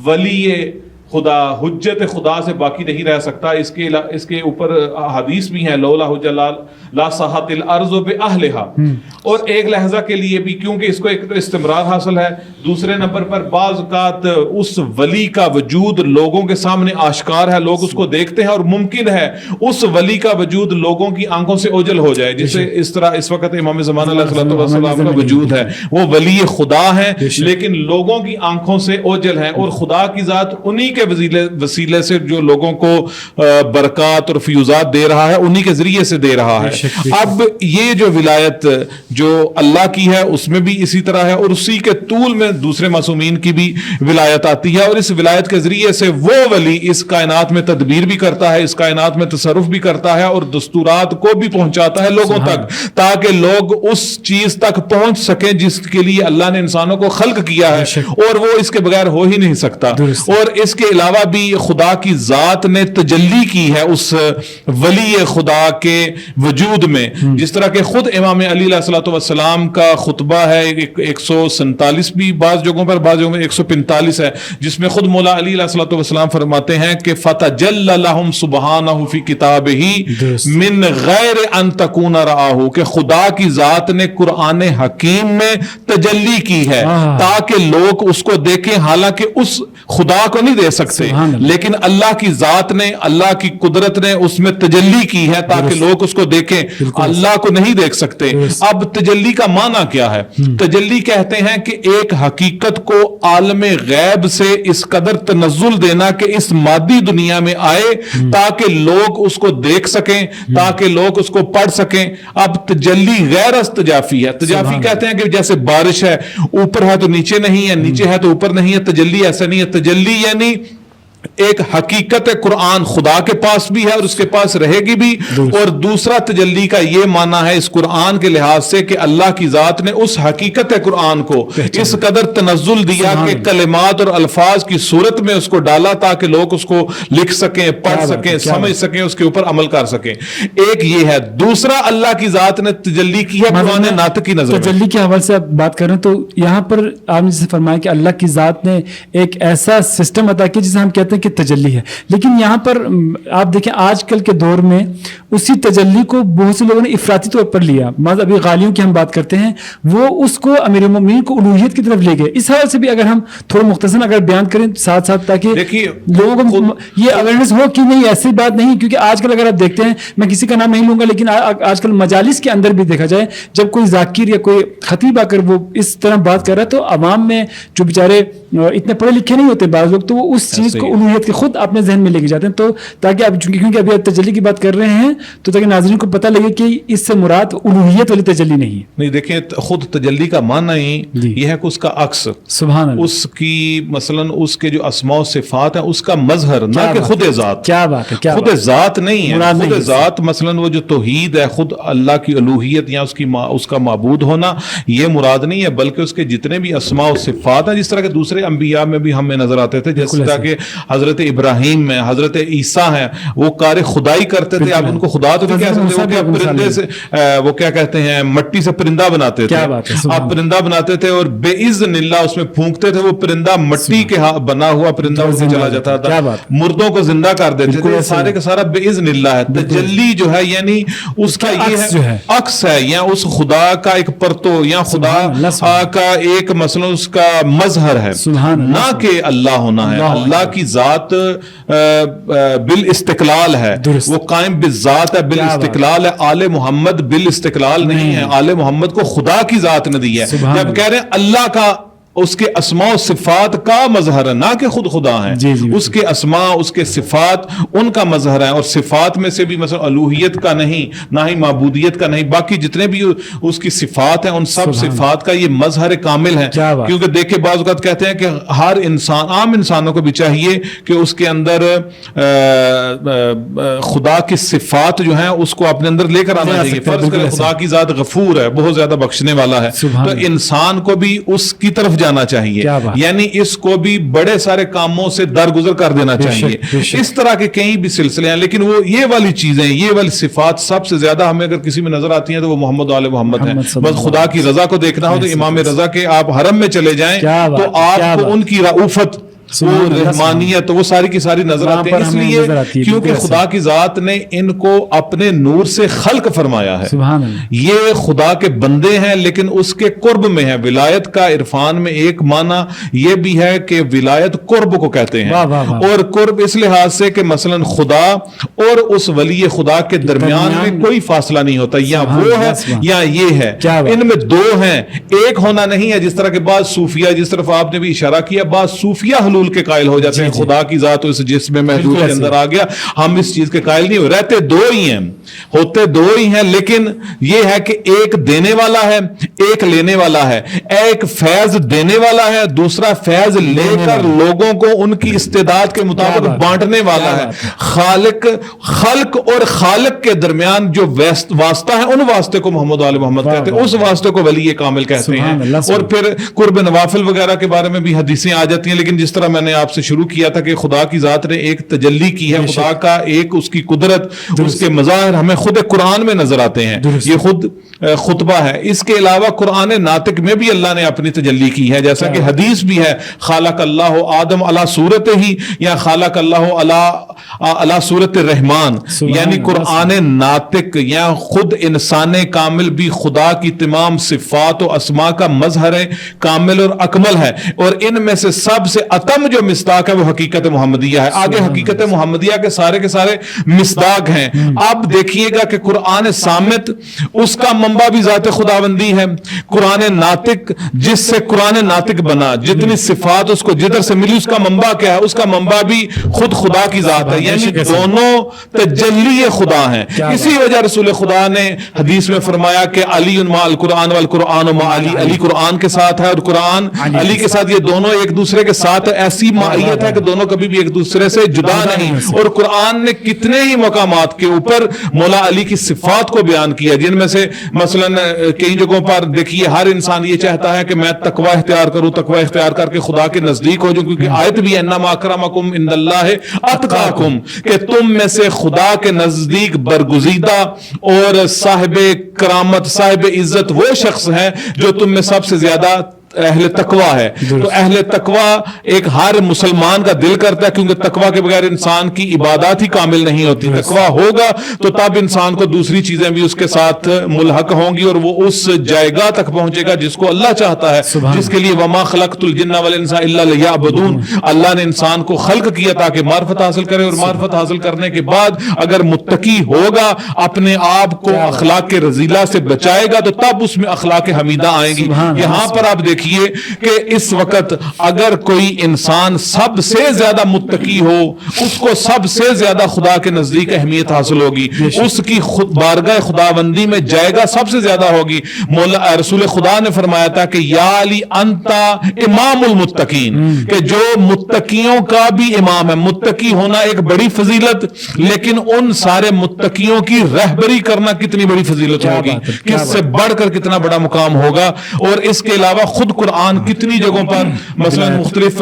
ولی خدا، حجت خدا سے باقی نہیں رہ سکتا۔ اس کے اوپر حدیث بھی ہیں، لولا حجت لا صحت الارض باہلھا، اور ایک لحظہ کے لیے بھی، کیونکہ اس کو ایک تو استمرار حاصل ہے، دوسرے نمبر پر بعض اوقات اس ولی کا وجود لوگوں کے سامنے آشکار ہے، لوگ اس کو دیکھتے ہیں، اور ممکن ہے اس ولی کا وجود لوگوں کی آنکھوں سے اوجھل ہو جائے، جسے اس طرح اس وقت امام زمان علیہ السلام کا وجود ہے، وہ ولی خدا ہے لیکن لوگوں کی آنکھوں سے اوجھل ہیں، اور خدا کی ذات انہی کے وسیلے سے جو لوگوں کو برکات اور فیوزات دے رہا ہے انہی کے ذریعے سے دے رہا ہے. اب یہ جو ولایت جو اللہ کی ہے اس میں بھی اسی طرح ہے, اور اسی کے طول میں دوسرے معصومین کی بھی ولایت آتی ہے, اور اس ولایت کے ذریعے سے وہ ولی اس کائنات میں تدبیر بھی کرتا ہے, اس کائنات میں تصرف بھی کرتا ہے, اور دستورات کو بھی پہنچاتا ہے لوگوں تک, تاکہ لوگ اس چیز تک پہنچ سکیں جس کے لیے اللہ نے انسانوں کو خلق کیا ہے, اور وہ اس کے بغیر ہو ہی نہیں سکتا. اور اس کے علاوہ بھی خدا کی ذات نے تجلی کی ہے اس ولی خدا کے وجود میں, جس طرح کہ خود امام علی علیہ الصلوۃ والسلام کا خطبہ ہے 147 بھی بعض جگہوں پر, بعض جگہوں میں 145 ہے, جس میں خود مولا علی علیہ الصلوۃ والسلام فرماتے ہیں کہ فتجلی لهم سبحانہ فی کتابہ من غیر ان تکون رآہ, کہ خدا کی ذات نے قرآن حکیم میں تجلی کی ہے تاکہ لوگ اس کو دیکھیں, حالانکہ اس خدا کو نہیں دے سکتے, لیکن اللہ کی ذات نے, اللہ کی قدرت نے اس میں تجلی کی ہے تاکہ لوگ اس کو دیکھیں, اللہ کو نہیں دیکھ سکتے. اب تجلی کا معنی کیا ہے؟ تجلی کہتے ہیں کہ ایک حقیقت کو عالم غیب سے اس قدر تنزل دینا کہ اس مادی دنیا میں آئے تاکہ لوگ اس کو دیکھ سکیں, تاکہ لوگ اس کو پڑھ سکیں. اب تجلی غیر از تجافی ہے. تجافی کہتے ہیں کہ جیسے بارش ہے, اوپر ہے تو نیچے نہیں ہے, نیچے ہے تو اوپر نہیں ہے. تجلی ایسا نہیں ہے. تجلی یعنی ایک حقیقت قرآن خدا کے پاس بھی ہے اور اس کے پاس رہے گی بھی, اور دوسرا تجلی کا یہ معنی ہے اس قرآن کے لحاظ سے کہ اللہ کی ذات نے اس حقیقت قرآن کو اس قدر تنزل دیا کہ کلمات اور الفاظ کی صورت میں اس کو ڈالا تاکہ لوگ اس کو لکھ سکیں, پڑھ سکیں, سمجھ سکیں, اس کے اوپر عمل کر سکیں. ایک یہ ہے. دوسرا اللہ کی ذات نے تجلی کی ہے قرآن ناطق کی نظر. تجلی کے حوالے سے آپ بات کر رہے ہیں تو یہاں پر آپ نے جیسے فرمایا کہ اللہ کی ذات نے ایک ایسا سسٹم عطا کیا جسے ہم کہتے ہیں کہ تجلی ہے, لیکن یہاں پر آپ دیکھیں آج کل کے دور میں اسی تجلی کو بہت سے لوگوں نے افراطی طور پر لیا. مثلا ابھی غالیوں کی ہم بات کرتے ہیں, وہ اس کو امیر المومنین کو الوہیت کی طرف لے گئے. اس حوالے سے بھی اگر ہم تھوڑا مختصر اگر بیان کریں ساتھ ساتھ, تاکہ لوگوں کو یہ اویئرنیس ہو کہ نہیں ایسی بات نہیں, کیونکہ آج کل اگر آپ دیکھتے ہیں, میں کسی کا نام نہیں لوں گا, لیکن آج کل مجالس کے اندر بھی دیکھا جائے جب کوئی ذاکر یا کوئی خطیب آ کر وہ اس طرح بات کر رہا ہے تو عوام میں جو بیچارے اتنے پڑھے لکھے نہیں ہوتے بعض لوگ, تو وہ اس چیز کو الوہیت کے خود اپنے ذہن میں لے کے جاتے ہیں. تو تاکہ اب کیونکہ ابھی آپ تجلی کی بات کر رہے ہیں تو تاکہ ناظرین کو پتہ لگے کہ اس سے مراد الوہیت والی تجلی نہیں. دیکھیں خود تجلی کا معنی ہی یہ ہے کہ اس کا عکس, سبحان اللہ, اس کی مثلا اس کے جو اسماء و صفات ہیں اس کا مظہر, نہ کہ خود ذات. کیا بات ہے, خود ذات نہیں ہے. خود ذات مثلا وہ جو توحید ہے, خود اللہ کی الوہیت یا اس کا معبود ہونا, یہ مراد نہیں ہے, بلکہ اس کے جتنے بھی اسماء و صفات ہیں, جس طرح کے دوسرے انبیاء میں بھی ہمیں نظر آتے تھے, جس طرح کہ حضرت ابراہیم میں, حضرت عیسیٰ ہیں, وہ کار خدائی کرتے تھے. آپ ان کو خدا تو نہیں کہہ سکتے, وہ پرندے سے وہ کیا کہتے ہیں مٹی سے پرندہ بناتے تھے. آپ پرندہ بناتے تھے اور بے اذن اللہ اس میں پھونکتے تھے, وہ پرندہ مٹی کے بنا ہوا پرندہ اس سے چلا جاتا تھا, مردوں کو زندہ کر دیتے تھے. سارے کا سارا بے اذن اللہ ہے. تجلی جو ہے یعنی اس کا یہ ہے عکس ہے, یا اس خدا کا ایک پرتو, یا خدا کا ایک مثلا اس کا مظہر ہے, نہ کہ اللہ ہونا ہے. اللہ کی ذات بالاستقلال ہے, وہ قائم بالذات ہے, بالاستقلال ہے. آل محمد بالاستقلال نہیں ہے, آل محمد کو خدا کی ذات نے دی ہے. جب کہہ رہے ہیں اللہ کا, اس کے اسماء و صفات کا مظہر ہے, نہ کہ خود خدا ہیں. اس کے اسماء, اس کے صفات ان کا مظہر ہے, اور صفات میں سے بھی مثلا الوہیت کا نہیں, نہ ہی معبودیت کا نہیں, باقی جتنے بھی اس کی صفات ہیں ان سب صفات کا یہ مظہر کامل ہے. کیونکہ دیکھیں بعض اوقات کہتے ہیں کہ ہر انسان, عام انسانوں کو بھی چاہیے کہ اس کے اندر خدا کی صفات جو ہیں اس کو اپنے اندر لے کر آنا چاہیے. فرض کریں خدا کی ذات غفور ہے, بہت زیادہ بخشنے والا ہے, تو انسان کو بھی اس کی طرف جانا چاہیے, یعنی اس کو بھی بڑے سارے کاموں سے درگزر کر دینا چاہیے. اس طرح کے کئی بھی سلسلے ہیں, لیکن وہ یہ والی چیزیں, یہ والی صفات سب سے زیادہ ہمیں اگر کسی میں نظر آتی ہیں تو وہ محمد و آل محمد ہیں. بس خدا کی رضا کو دیکھنا ہو تو امام رضا کے آپ حرم میں چلے جائیں تو آپ کو ان کی رعوفت, وہ رحمانیت, وہ ساری کی ساری نظر آتے ہیں. اس لیے کیونکہ خدا کی ذات نے ان کو اپنے نور سے خلق فرمایا ہے. یہ خدا کے بندے ہیں لیکن اس کے قرب میں ہے. ولایت کا عرفان میں ایک معنی یہ بھی ہے کہ ولایت قرب کو کہتے ہیں, اور قرب اس لحاظ سے کہ مثلا خدا اور اس ولی خدا کے درمیان میں کوئی فاصلہ نہیں ہوتا, یا وہ ہے یا یہ ہے, ان میں دو ہیں, ایک ہونا نہیں ہے. جس طرح کے بعض صوفیہ, جس طرف آپ نے بھی اشارہ کیا, بعض صوفیہ حلول حلول کے قائل ہو جاتے ہیں, خدا کی ذات اس جسم محدود کے اندر آ گیا, ہم اس چیز کے قائل نہیں ہو. رہتے دو ہی ہیں, ہوتے دو ہی ہیں, لیکن یہ ہے کہ ایک دینے والا ہے, ایک لینے والا ہے. ایک فیض دینے والا ہے, دوسرا فیض لے کر لوگوں کو ان کی استعداد کے مطابق بانٹنے والا ہے. خلق اور خالق کے درمیان جو واسطہ ہے, ان واسطے کو محمد آل محمد کہتے ہیں, اس واسطے کو ولی کامل کہتے ہیں. اور پھر قرب نوافل وغیرہ کے بارے میں بھی حدیثیں آ جاتی ہیں, لیکن جس طرح میں نے آپ سے شروع کیا تھا کہ خدا کی ذات نے ایک تجلی کی ہے, خدا کا ایک اس کی قدرت, اس کے مظاہر ہمیں خود قرآن میں نظر آتے ہیں. یہ خود خطبہ ہے. اس کے علاوہ قرآن ناطق میں بھی اللہ نے اپنی تجلی کی ہے, جیسا کہ حدیث بھی ہے, خالق اللہ آدم علی صورت ہی, یا خالق اللہ علی صورت الرحمن, یعنی قرآن ناطق یا خود انسان کامل بھی خدا کی تمام صفات و اسماء کا مظہر کامل اور اکمل ہے. اور ان میں سے سب سے اتم جو مصداق ہے وہ حقیقت محمدیہ ہے. آگے حقیقت محمدیہ کے سارے مصداق ہیں. اب دیکھیے گا کہ قرآن صامت اس کا منبع بھی ذات خداوندی ہے, قرآن ناطق جس سے قرآن ناطق بنا, جتنی صفات اس کو جدھر سے ملی, اس کا منبع کیا ہے؟ اس کا منبع بھی خود خدا کی ذات ہے, یعنی دونوں تجلی خدا ہیں. اسی وجہ رسول خدا نے حدیث میں فرمایا کہ علی مع القرآن والقرآن مع علی, علی قرآن کے ساتھ ہے اور قرآن علی کے ساتھ, یہ دونوں ایک دوسرے کے ساتھ ایسی معیت ہے کہ دونوں کبھی بھی ایک دوسرے سے جدا نہیں. اور قرآن نے کتنے ہی مقامات کے اوپر مولا علی کی صفات کو بیان کیا, جن میں سے مثلا کئی جگہوں پر دیکھیے ہر انسان یہ چاہتا ہے کہ میں تقوی اختیار کروں, تقوی اختیار کر کے خدا کے نزدیک ہو جاؤں, کیونکہ آیت بھی ہے انما اکرمکم عند اللہ اتقاکم, کہ تم میں سے خدا کے نزدیک برگزیدہ اور صاحب کرامت, صاحب عزت وہ شخص ہے جو تم میں سب سے زیادہ اہل تقوی ہے. تو اہل تقوی ایک ہر مسلمان کا دل کرتا ہے, کیونکہ تقوی کے بغیر انسان کی عبادات ہی کامل نہیں ہوتی. تقوی ہوگا تو تب انسان کو دوسری چیزیں بھی اس کے ساتھ ملحق ہوں گی, اور وہ اس جائگہ تک پہنچے گا جس کو اللہ چاہتا ہے, جس کے لیے وما خلقت الجن والانس الا لیعبدون, اللہ نے انسان کو خلق کیا تاکہ معرفت حاصل کرے, اور معرفت حاصل کرنے کے بعد اگر متقی ہوگا, اپنے آپ کو اخلاق کے رذیلہ سے بچائے گا, تو تب اس میں اخلاق حمیدہ آئیں گی. یہاں پر آپ دیکھیے کہ اس وقت اگر کوئی انسان سب سے زیادہ متقی ہو, اس کو سب سے زیادہ خدا کے نزدیک اہمیت حاصل ہوگی, اس کی بارگاہ خداوندی میں جائے گا سب سے زیادہ ہوگی. مولا رسول خدا نے فرمایا تھا کہ یا علی انتا امام المتقین, کہ جو متقیوں کا بھی امام ہے. متقی ہونا ایک بڑی فضیلت, لیکن ان سارے متقیوں کی رہبری کرنا کتنی بڑی فضیلت ہوگی, کس سے بڑھ کر کتنا بڑا مقام ہوگا. اور اس کے علاوہ خود قرآن کتنی جگہوں پر مثلا مختلف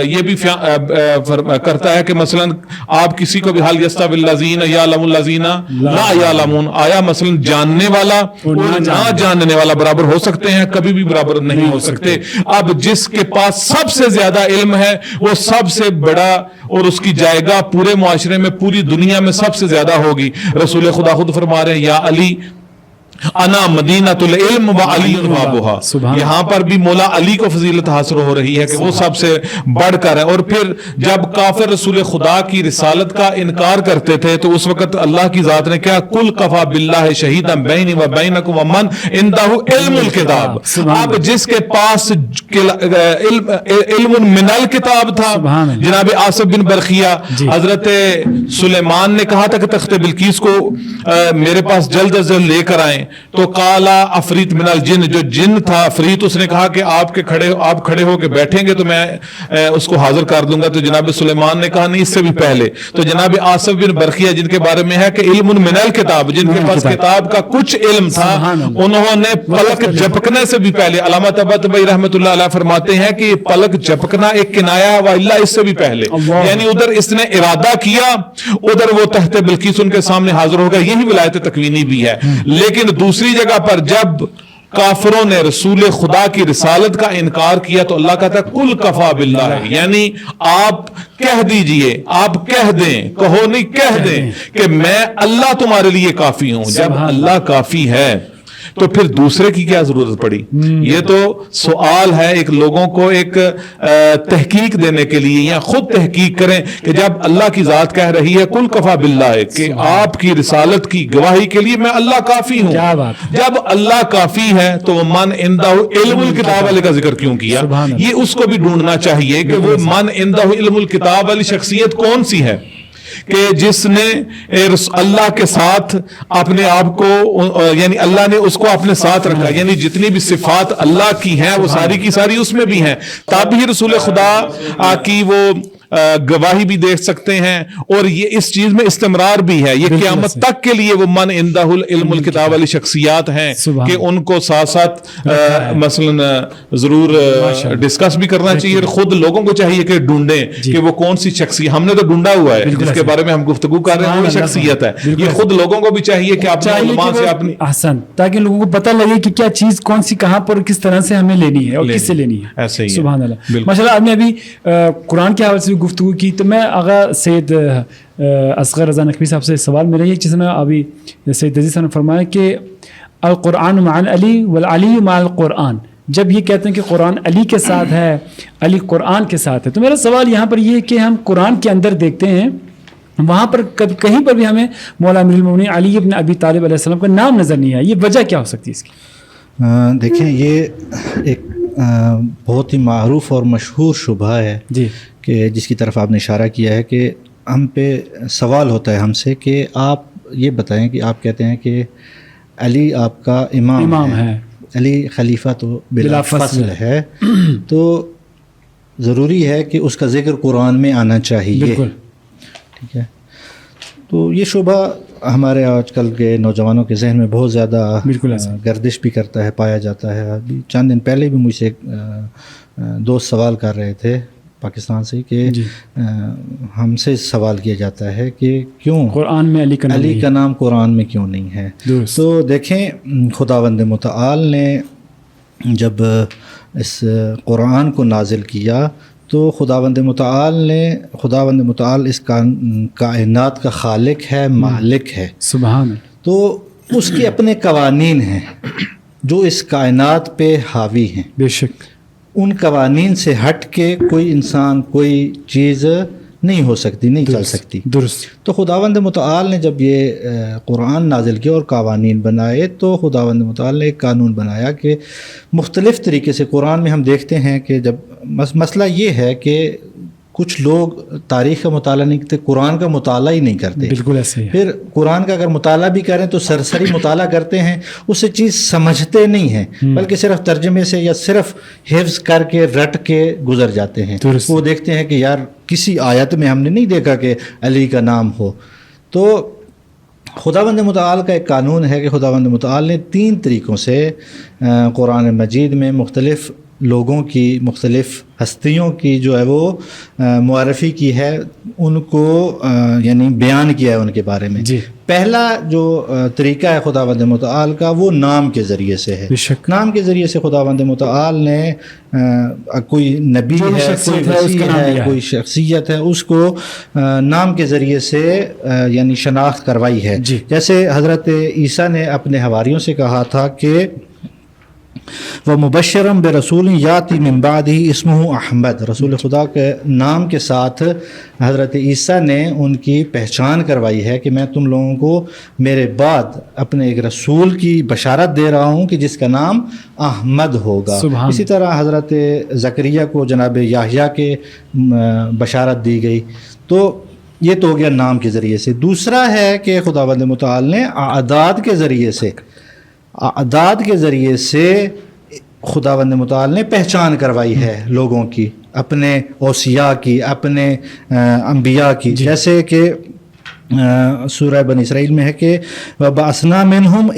یہ بھی کرتا ہے کہ مثلا آپ کسی کو بھی حال یستوی الذین یعلم الذین لا یعلمون, آیا مثلا جاننے والا اور نہ جاننے والا برابر ہو سکتے ہیں؟ کبھی بھی برابر نہیں ہو سکتے. اب جس کے پاس سب سے زیادہ علم ہے وہ سب سے بڑا, اور اس کی جائگہ پورے معاشرے میں, پوری دنیا میں سب سے زیادہ ہوگی. رسول خدا خود فرما رہے ہیں یا علی انا مدینۃ العلم وعلی بابها. یہاں پر بھی مولا علی کو فضیلت حاصل ہو رہی ہے کہ وہ سب سے بڑھ کر ہے. اور پھر جب کافر رسول خدا کی رسالت کا انکار کرتے تھے تو اس وقت اللہ کی ذات نے کیا, کل کفا باللہ شہیدا بینی و بینکم ومن عنده علم الکتاب. اب جس کے پاس علم من الکتاب تھا, جناب آصف بن برخیہ, حضرت سلیمان نے کہا تھا کہ تخت بلقیس کو میرے پاس جلد از جلد لے کر آئیں, تو کالا افریت من الجن, جو جن تھا افریت, اس نے کہا کہ آپ کھڑے ہو کے بیٹھیں گے تو میں اس کو حاضر کر دوں گا. تو جناب سلیمان نے کہا نہیں, اس سے بھی پہلے. تو جناب آصف بن برخیہ جن کے بارے میں ہے کہ علم من الکتاب, جن کے پاس کتاب کا کچھ علم تھا, انہوں نے پلک جھپکنے سے بھی پہلے, علامہ طباطبائی رحمۃ اللہ علیہ فرماتے ہیں کہ پلک جھپکنا ایک کنایا ہے والا, اس سے بھی پہلے, یعنی ادھر اس نے ارادہ کیا, ادھر وہ تحت بلقیس ان کے سامنے حاضر ہوگا. یہی ولایت تکوینی بھی ہے. لیکن دوسری جگہ پر جب کافروں نے رسول خدا کی رسالت کا انکار کیا تو اللہ کہتا ہے کل کفا باللہ, یعنی آپ کہہ دیجئے, آپ کہہ دیں, کہو نہیں کہہ دیں کہ میں اللہ تمہارے لیے کافی ہوں. جب اللہ کافی ہے تو پھر دوسرے کی کیا ضرورت پڑی؟ یہ تو سوال ہے ایک لوگوں کو ایک تحقیق دینے کے لیے، یا خود تحقیق کریں کہ جب اللہ کی ذات کہہ رہی ہے قل کفا باللہ کہ آپ کی رسالت کی گواہی کے لیے میں اللہ کافی ہوں، جب اللہ کافی ہے تو من عندہ علم الکتاب والے کا ذکر کیوں کیا؟ یہ اس کو بھی ڈھونڈنا چاہیے کہ وہ من عندہ علم الکتاب والی شخصیت کون سی ہے کہ جس نے اللہ کے ساتھ اپنے آپ کو، یعنی اللہ نے اس کو اپنے ساتھ رکھا، یعنی جتنی بھی صفات اللہ کی ہیں وہ ساری کی ساری اس میں بھی ہیں، تب ہی رسول خدا کی وہ گواہی بھی دیکھ سکتے ہیں، اور یہ اس چیز میں استمرار بھی ہے، یہ قیامت تک کے لیے وہ من عندہ علم الکتاب والی شخصیات ہیں کہ ان کو ساتھ ساتھ مثلا ضرور ڈسکس بھی کرنا چاہیے، اور خود لوگوں کو چاہیے کہ ڈھونڈیں کہ وہ کون سی شخصیت، ہم نے تو ڈھونڈا ہوا ہے جس کے بارے میں ہم گفتگو کر رہے ہیں وہ شخصیت ہے، یہ خود لوگوں کو بھی چاہیے کہ اپنے علماء سے اپنی احسن، تاکہ لوگوں کو پتہ لگے کہ کیا چیز کون سی کہاں پر کس طرح سے ہمیں لینی ہے اور کس سے لینی ہے۔ ایسے ہی سبحان اللہ، ماشاءاللہ۔ آپ نے ابھی قرآن کے حوالے سے گفتگو کی، تو میں آغا سید اصغر رضا نقوی صاحب سے سوال میرا یہ چیز میں ابھی سید عزیز صاحب نے فرمایا کہ القرآن مع علی والعلی مع القرآن، جب یہ کہتے ہیں کہ قرآن علی کے ساتھ ہے، علی قرآن کے ساتھ ہے، تو میرا سوال یہاں پر یہ ہے کہ ہم قرآن کے اندر دیکھتے ہیں وہاں پر کہیں پر بھی ہمیں مولا امیر المومنین علی ابن ابی طالب علیہ السلام کا نام نظر نہیں آیا، یہ وجہ کیا ہو سکتی ہے اس کی؟ دیکھیں، یہ ایک بہت ہی معروف اور مشہور شبہ ہے جی، کہ جس کی طرف آپ نے اشارہ کیا ہے کہ ہم پہ سوال ہوتا ہے ہم سے کہ آپ یہ بتائیں کہ آپ کہتے ہیں کہ علی آپ کا امام ہے، علی خلیفہ تو بلا فصل ہے، تو ضروری ہے کہ اس کا ذکر قرآن میں آنا چاہیے، ٹھیک ہے؟ تو یہ شبہ ہمارے آج کل کے نوجوانوں کے ذہن میں بہت زیادہ گردش بھی کرتا ہے، پایا جاتا ہے۔ ابھی چند دن پہلے بھی مجھ سے ایک دوست سوال کر رہے تھے پاکستان سے کہ ہم سے سوال کیا جاتا ہے کہ کیوں قرآن میں علی کا نام قرآن میں کیوں نہیں ہے؟ تو دیکھیں، خداوند متعال نے جب اس قرآن کو نازل کیا تو خداوند متعال اس کائنات کا خالق ہے، مالک ہے، سبحان اللہ، تو اس کے اپنے قوانین ہیں جو اس کائنات پہ حاوی ہیں، بے شک ان قوانین سے ہٹ کے کوئی انسان کوئی چیز نہیں ہو سکتی، نہیں چل سکتی، درست۔ تو خداوند متعال نے جب یہ قرآن نازل کیا اور قوانین بنائے، تو خداوند متعال نے ایک قانون بنایا کہ مختلف طریقے سے قرآن میں ہم دیکھتے ہیں کہ جب مسئلہ یہ ہے کہ کچھ لوگ تاریخ کا مطالعہ نہیں کرتے، قرآن کا مطالعہ ہی نہیں کرتے، بالکل ایسے ہی، پھر قرآن کا اگر مطالعہ بھی کریں تو سرسری مطالعہ کرتے ہیں، اس سے چیز سمجھتے نہیں ہیں، بلکہ صرف ترجمے سے یا صرف حفظ کر کے رٹ کے گزر جاتے ہیں۔ وہ دیکھتے ہیں کہ یار کسی آیت میں ہم نے نہیں دیکھا کہ علی کا نام ہو۔ تو خداوند متعال کا ایک قانون ہے کہ خداوند متعال نے 3 طریقوں سے قرآن مجید میں مختلف لوگوں کی، مختلف ہستیوں کی جو ہے وہ معرفی کی ہے، ان کو یعنی بیان کیا ہے ان کے بارے میں۔ پہلا جو طریقہ ہے خداوند متعال کا وہ نام کے ذریعے سے ہے۔ نام کے ذریعے سے خداوند متعال نے کوئی نبی ہے، کوئی وصی ہے، کوئی شخصیت ہے، اس کو نام کے ذریعے سے یعنی شناخت کروائی ہے۔ جیسے حضرت عیسیٰ نے اپنے حواریوں سے کہا تھا کہ وَمُبَشِّرًا بِرَسُولٍ يَأْتِي مِن بَعْدِهِ اسْمُهُ احمد، رسول خدا کے نام کے ساتھ حضرت عیسیٰ نے ان کی پہچان کروائی ہے کہ میں تم لوگوں کو میرے بعد اپنے ایک رسول کی بشارت دے رہا ہوں کہ جس کا نام احمد ہوگا۔ اسی طرح حضرت زکریا کو جناب یحییٰ کے بشارت دی گئی۔ تو یہ تو ہو گیا نام کے ذریعے سے۔ دوسرا ہے کہ خداوند متعال نے اعداد کے ذریعے سے خداوند متعال نے پہچان کروائی ہے لوگوں کی، اپنے اوصیاء کی، اپنے انبیاء کی، جیسے کہ سورہ بنی اسرائیل میں ہے کہ وَبَعَثْنَا مِنْهُمْ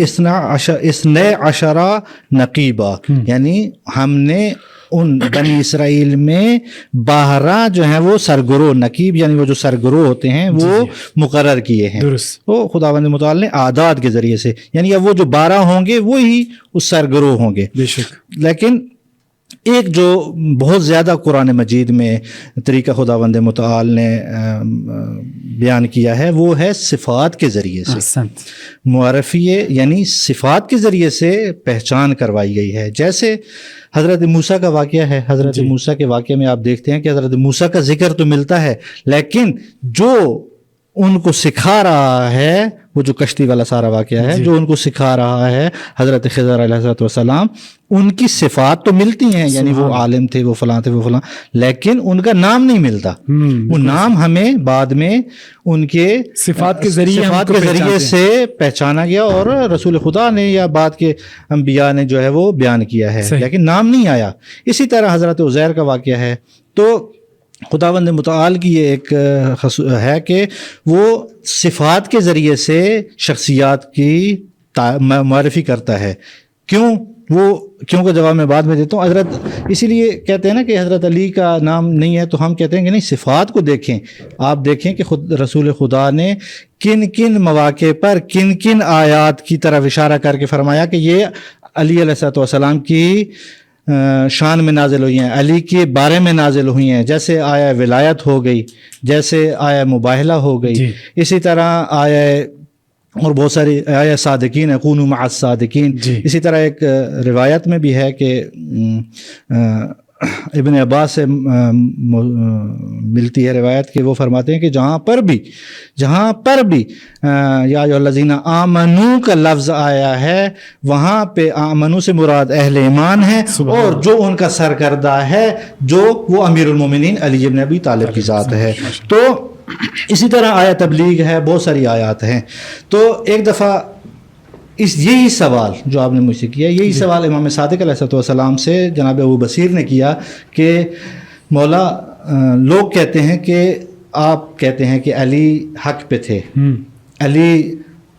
12 نقیبا، یعنی ہم نے ان بنی اسرائیل میں 12 جو ہیں وہ سرگروہ، نقیب یعنی وہ جو سرگروہ ہوتے ہیں وہ مقرر کیے ہیں۔ وہ خداوند متعال نے اعداد کے ذریعے سے، یعنی اب وہ جو 12 ہوں گے وہی اس سرگروہ ہوں گے۔ لیکن ایک جو بہت زیادہ قرآن مجید میں طریقہ خداوند متعال نے بیان کیا ہے وہ ہے صفات کے ذریعے سے. معرفیے یعنی صفات کے ذریعے سے پہچان کروائی گئی ہے. جیسے حضرت موسیٰ کا واقعہ ہے. حضرت موسیٰ کے واقعے میں آپ دیکھتے ہیں کہ حضرت موسیٰ کا ذکر تو ملتا ہے لیکن جو ان کو سکھا رہا ہے وہ جو کشتی والا سارا واقعہ ہے جو ان کو سکھا رہا ہے حضرت خضر علیہ السلام ان کی صفات تو ملتی ہیں یعنی وہ عالم تھے وہ فلاں تھے وہ فلاں لیکن ان کا نام نہیں ملتا. وہ نام ہمیں بعد میں ان کے صفات کے ذریعے سے پہچانا گیا اور رسول خدا نے یا بعد کے انبیاء نے جو ہے وہ بیان کیا ہے لیکن نام نہیں آیا. اسی طرح حضرت عزیر کا واقعہ ہے. تو خداوند متعال کی یہ ایک ہے کہ وہ صفات کے ذریعے سے شخصیات کی معرفی کرتا ہے. کیوں کا جواب میں بعد میں دیتا ہوں. حضرت اسی لیے کہتے ہیں نا کہ حضرت علی کا نام نہیں ہے تو ہم کہتے ہیں کہ نہیں صفات کو دیکھیں. آپ دیکھیں کہ رسول خدا نے کن کن مواقع پر کن کن آیات کی طرف اشارہ کر کے فرمایا کہ یہ علی علیہ السلام کی شان میں نازل ہوئی ہیں, علی کے بارے میں نازل ہوئی ہیں. جیسے آیا ولایت ہو گئی, جیسے آیا مباہلہ ہو گئی, اسی طرح آیا اور بہت ساری آیا صادقین ہے کونوا مع الصادقین. اسی طرح ایک روایت میں بھی ہے کہ ابن عباس سے ملتی ہے روایت کہ وہ فرماتے ہیں کہ جہاں پر بھی یا ایھا الذین آمنو کا لفظ آیا ہے وہاں پہ آمنو سے مراد اہل ایمان ہے اور جو ان کا سرکردہ ہے جو وہ امیر المومنین علی بن ابی طالب کی ذات ہے. تو اسی طرح آیا تبلیغ ہے, بہت ساری آیات ہیں. تو ایک دفعہ یہی سوال جو آپ نے مجھ سے کیا, یہی سوال امام صادق علیہ السلام سے جناب ابو بصیر نے کیا کہ مولا لوگ کہتے ہیں کہ آپ کہتے ہیں کہ علی حق پہ تھے, علی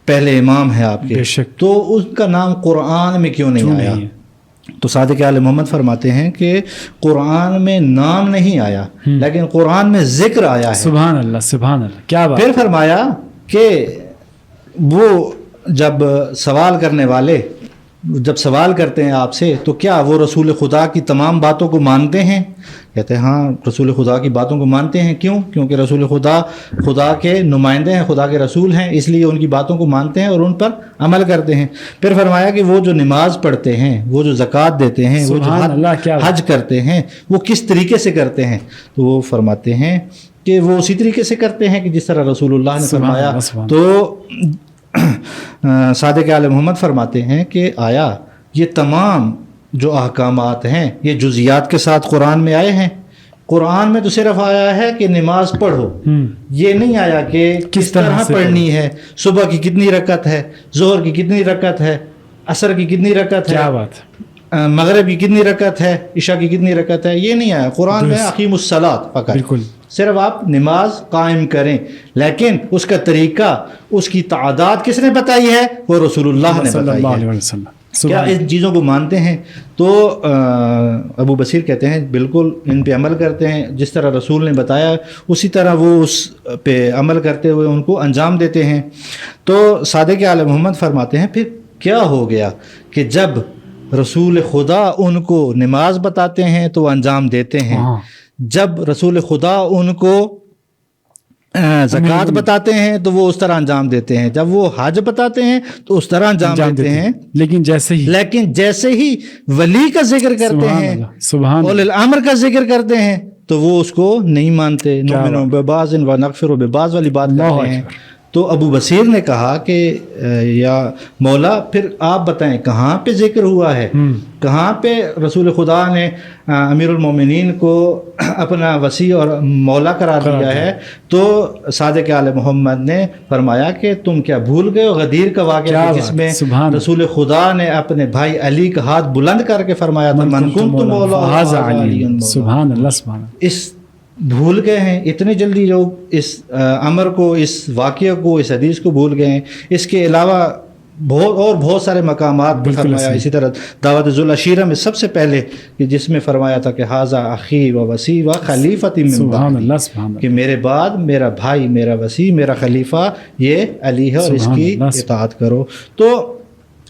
پہلے امام ہے آپ کے, تو اس کا نام قرآن میں کیوں نہیں آیا؟ تو صادق آل محمد فرماتے ہیں کہ قرآن میں نام نہیں آیا لیکن قرآن میں ذکر آیا ہے. سبحان اللہ سبحان اللہ, کیا بات. پھر فرمایا کہ وہ جب سوال کرنے والے جب سوال کرتے ہیں آپ سے تو کیا وہ رسول خدا کی تمام باتوں کو مانتے ہیں؟ کہتے ہیں ہاں رسول خدا کی باتوں کو مانتے ہیں. کیوں؟ کیونکہ رسول خدا کے نمائندے ہیں, خدا کے رسول ہیں, اس لیے ان کی باتوں کو مانتے ہیں اور ان پر عمل کرتے ہیں. پھر فرمایا کہ وہ جو نماز پڑھتے ہیں, وہ جو زکوٰۃ دیتے ہیں, وہ جو حج کرتے ہیں, وہ کس طریقے سے کرتے ہیں؟ تو وہ فرماتے ہیں کہ وہ اسی طریقے سے کرتے ہیں کہ جس طرح رسول اللہ نے فرمایا. تو صادق آل محمد فرماتے ہیں کہ آیا یہ تمام جو احکامات ہیں یہ جزیات کے ساتھ قرآن میں آئے ہیں؟ قرآن میں تو صرف آیا ہے کہ نماز پڑھو, یہ نہیں آیا کہ کس طرح پڑھنی ہے, صبح کی کتنی رکعت ہے, ظہر کی کتنی رکعت ہے, عصر کی کتنی رکعت ہے, کیا بات, مغرب کی کتنی رکعت ہے, عشاء کی کتنی رکعت ہے. یہ نہیں آیا قرآن میں. اقیم الصلاۃ فقط, بالکل صرف آپ نماز قائم کریں, لیکن اس کا طریقہ, اس کی تعداد کس نے بتائی ہے؟ وہ رسول اللہ نے بتائی ہے. کیا ان چیزوں کو مانتے ہیں؟ تو ابو بصیر کہتے ہیں بالکل ان پہ عمل کرتے ہیں, جس طرح رسول نے بتایا اسی طرح وہ اس پہ عمل کرتے ہوئے ان کو انجام دیتے ہیں. تو صادق آل محمد فرماتے ہیں پھر کیا ہو گیا کہ جب رسول خدا ان کو نماز بتاتے ہیں تو وہ انجام دیتے ہیں, جب رسول خدا ان کو زکوٰۃ بتاتے ہیں تو وہ اس طرح انجام دیتے ہیں, جب وہ حج بتاتے ہیں تو اس طرح انجام دیتے ہیں. لیکن جیسے ہی ولی کا ذکر کرتے ہیں, اولی الامر کا ذکر کرتے ہیں تو وہ اس کو نہیں مانتے. نؤمن ببعض ونکفر ببعض والی بات کرتے ہیں. تو ابو بصیر نے کہا کہ یا مولا پھر آپ بتائیں کہاں پہ ذکر ہوا ہے, کہاں پہ رسول خدا نے امیر المومنین کو اپنا وسیع اور مولا قرار دیا ہے؟ تو صادق آل محمد نے فرمایا کہ تم کیا بھول گئے ہو غدیر کا واقعہ جس میں رسول خدا نے اپنے بھائی علی کا ہاتھ بلند کر کے فرمایا تھا من کنت مولا سبحان اللہ سبحان اللہ. اس بھول گئے ہیں اتنے جلدی لوگ اس امر کو, اس واقعہ کو, اس حدیث کو بھول گئے ہیں. اس کے علاوہ بہت سارے مقامات پر فرمایا. اسی طرح دعوت ذوالعشیرہ میں سب سے پہلے کہ جس میں فرمایا تھا کہ ھذا اخی و وصی و خلیفتی من بعدی, کہ میرے بعد میرا بھائی, میرا وصی, میرا خلیفہ یہ علی ہے اور اس کی اطاعت کرو. تو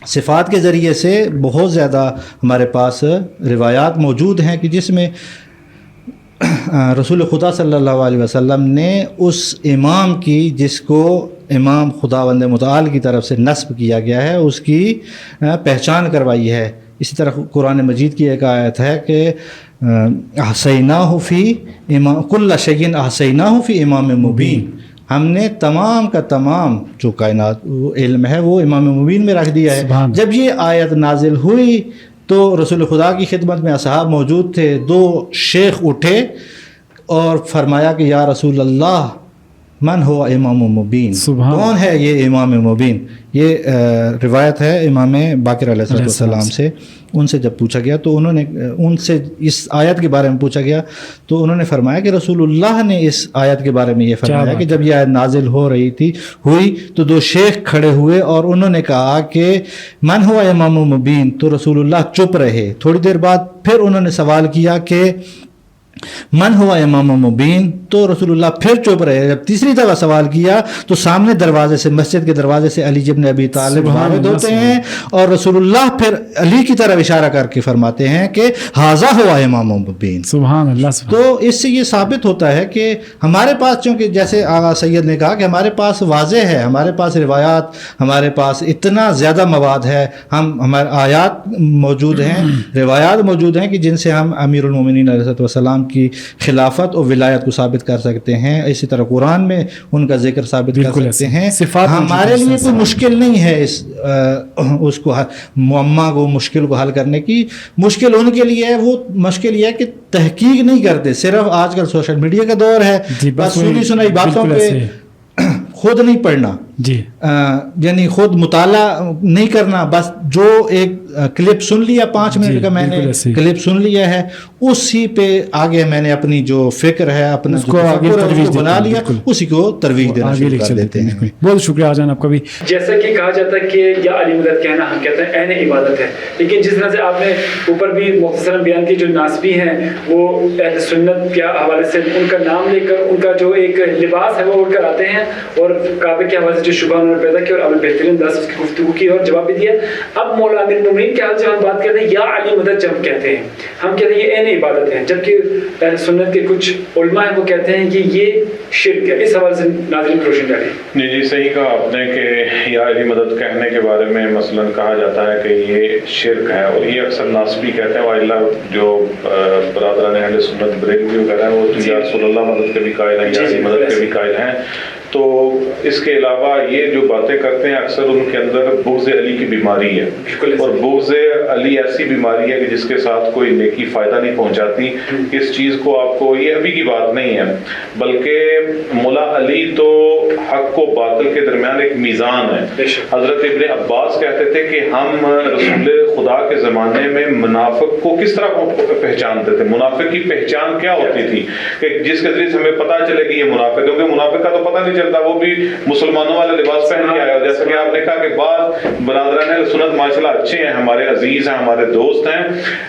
صفات کے ذریعے سے بہت زیادہ ہمارے پاس روایات موجود ہیں کہ جس میں رسول خدا صلی اللہ علیہ وسلم نے اس امام کی جس کو امام خداوند متعال کی طرف سے نصب کیا گیا ہے اس کی پہچان کروائی ہے. اسی طرح قرآن مجید کی ایک آیت ہے کہ احصیناہ فی امام کل شیء احصیناہ فی امام مبین، ہم نے تمام کا تمام جو کائنات وہ علم ہے وہ امام مبین میں رکھ دیا ہے. جب یہ آیت نازل ہوئی تو رسول خدا کی خدمت میں اصحاب موجود تھے. 2 شیخ اٹھے اور فرمایا کہ یا رسول اللہ من ہوا امام مبین، کون ہے یہ امام مبین؟ یہ روایت ہے امام باقر علیہ السلام سے. ان سے جب پوچھا گیا تو انہوں نے ان سے اس آیت کے بارے میں پوچھا گیا تو انہوں نے فرمایا کہ رسول اللہ نے اس آیت کے بارے میں یہ فرمایا کہ جب یہ آیت نازل ہوئی تو 2 شیخ کھڑے ہوئے اور انہوں نے کہا کہ من ہوا امام مبین، تو رسول اللہ چپ رہے. تھوڑی دیر بعد پھر انہوں نے سوال کیا کہ من ہوا امام مبین، تو رسول اللہ پھر چپ رہے. جب تیسری دفعہ سوال کیا تو سامنے دروازے سے، مسجد کے دروازے سے علی ابن ابی طالب وارد ہوتے ہیں اور رسول اللہ پھر علی کی طرف اشارہ کر کے فرماتے ہیں کہ ھذا ہوا امام مبین. سبحان اللہ. تو اس سے یہ ثابت ہوتا ہے کہ ہمارے پاس، چونکہ جیسے آغا سید نے کہا کہ ہمارے پاس واضح ہے، ہمارے پاس روایات، ہمارے پاس اتنا زیادہ مواد ہے، ہمارے آیات موجود ہیں، روایات موجود ہیں کہ جن سے ہم امیر المومنین علیہ السلام کی خلافت اور ولایت کو ثابت کر سکتے ہیں. اسی طرح قرآن میں ان کا ذکر ثابت کر سکتے ہیں. ہمارے لیے کوئی مشکل نہیں ہے اس کو معمہ کو، مشکل کو حل کرنے کی. مشکل ان کے لیے ہے، وہ مشکل یہ ہے کہ تحقیق نہیں کرتے. صرف آج کل سوشل میڈیا کا دور ہے، بس سنی سنائی باتوں پہ خود نہیں پڑھنا، یعنی خود مطالعہ نہیں کرنا. بس جو ایک کلپ سن لیا 5 منٹ کا، میں نے کلپ سن لیا ہے، اسی پہ آگے میں نے اپنی جو فکر ہے، اپنا کو بنا لیا، اسی کو ترویج دینا شروع کر دیتے ہیں. بہت شکریہ آجان آپ کا بھی. جیسا کہ کہا جاتا ہے کہ یا علی مدد کہنا ہم کہتے ہیں عین عبادت ہے، لیکن جس طرح سے آپ نے اوپر بھی مختصراً بیان کی، جو ناسبی ہیں وہ اہل سنت کے حوالے سے ان کا نام لے کر ان کا جو ایک لباس ہے وہ اوڑھ کر آتے ہیں اور کعبے کے حوالے سے جو شبہ انہوں نے پیدا کیا اور اب بہترین انداز اس کی گفتگو کی اور جواب بھی دیا. اب مولا امیر المومنین کے حال سے ہم بات کرتے ہیں یا علی مدد جب کہتے ہیں، ہم کہتے ہیں یہ عین عبادت ہے، جبکہ اہل سنت کے کچھ علماء ہیں وہ کہتے ہیں کہ یہ شرک ہے. اس حوالے سے ناظرین کو روشن ڈالیں. جی صحیح کہا آپ نے کہ یا علی مدد کہنے کے بارے میں مثلاً کہا جاتا ہے کہ یہ شرک ہے، اور یہ اکثر ناسبی کہتے ہیں. وائلہ جو برادران اہل سنت بریلوی وغیرہ ہیں وہ تو یا رسول اللہ مدد کے بھی قائل ہیں، یا علی مدد کے بھی قائل ہیں. تو اس کے علاوہ یہ جو باتیں کرتے ہیں اکثر ان کے اندر بغض علی کی بیماری ہے، اور بغض علی ایسی بیماری ہے کہ جس کے ساتھ کوئی نیکی فائدہ نہیں پہنچاتی. اس چیز کو آپ کو، یہ ابھی کی بات نہیں ہے، بلکہ مولا علی تو حق و باطل کے درمیان ایک میزان ہے. حضرت ابن عباس کہتے تھے کہ ہم رسول خدا کے زمانے میں منافق کو کس طرح پہچانتے تھے، منافق کی پہچان کیا ہوتی تھی کہ جس کے ذریعے سے ہمیں پتہ چلے کہ یہ منافق ہے. کیونکہ منافق کا تو پتہ نہیں چلتا، وہ بھی مسلمانوں والا لباس پہن کے آیا. جیسا کہ آپ نے کہا کہ بعض برادران اہل سنت ماشاءاللہ اچھے ہیں، ہمارے عزیز ہیں، ہمارے دوست ہیں،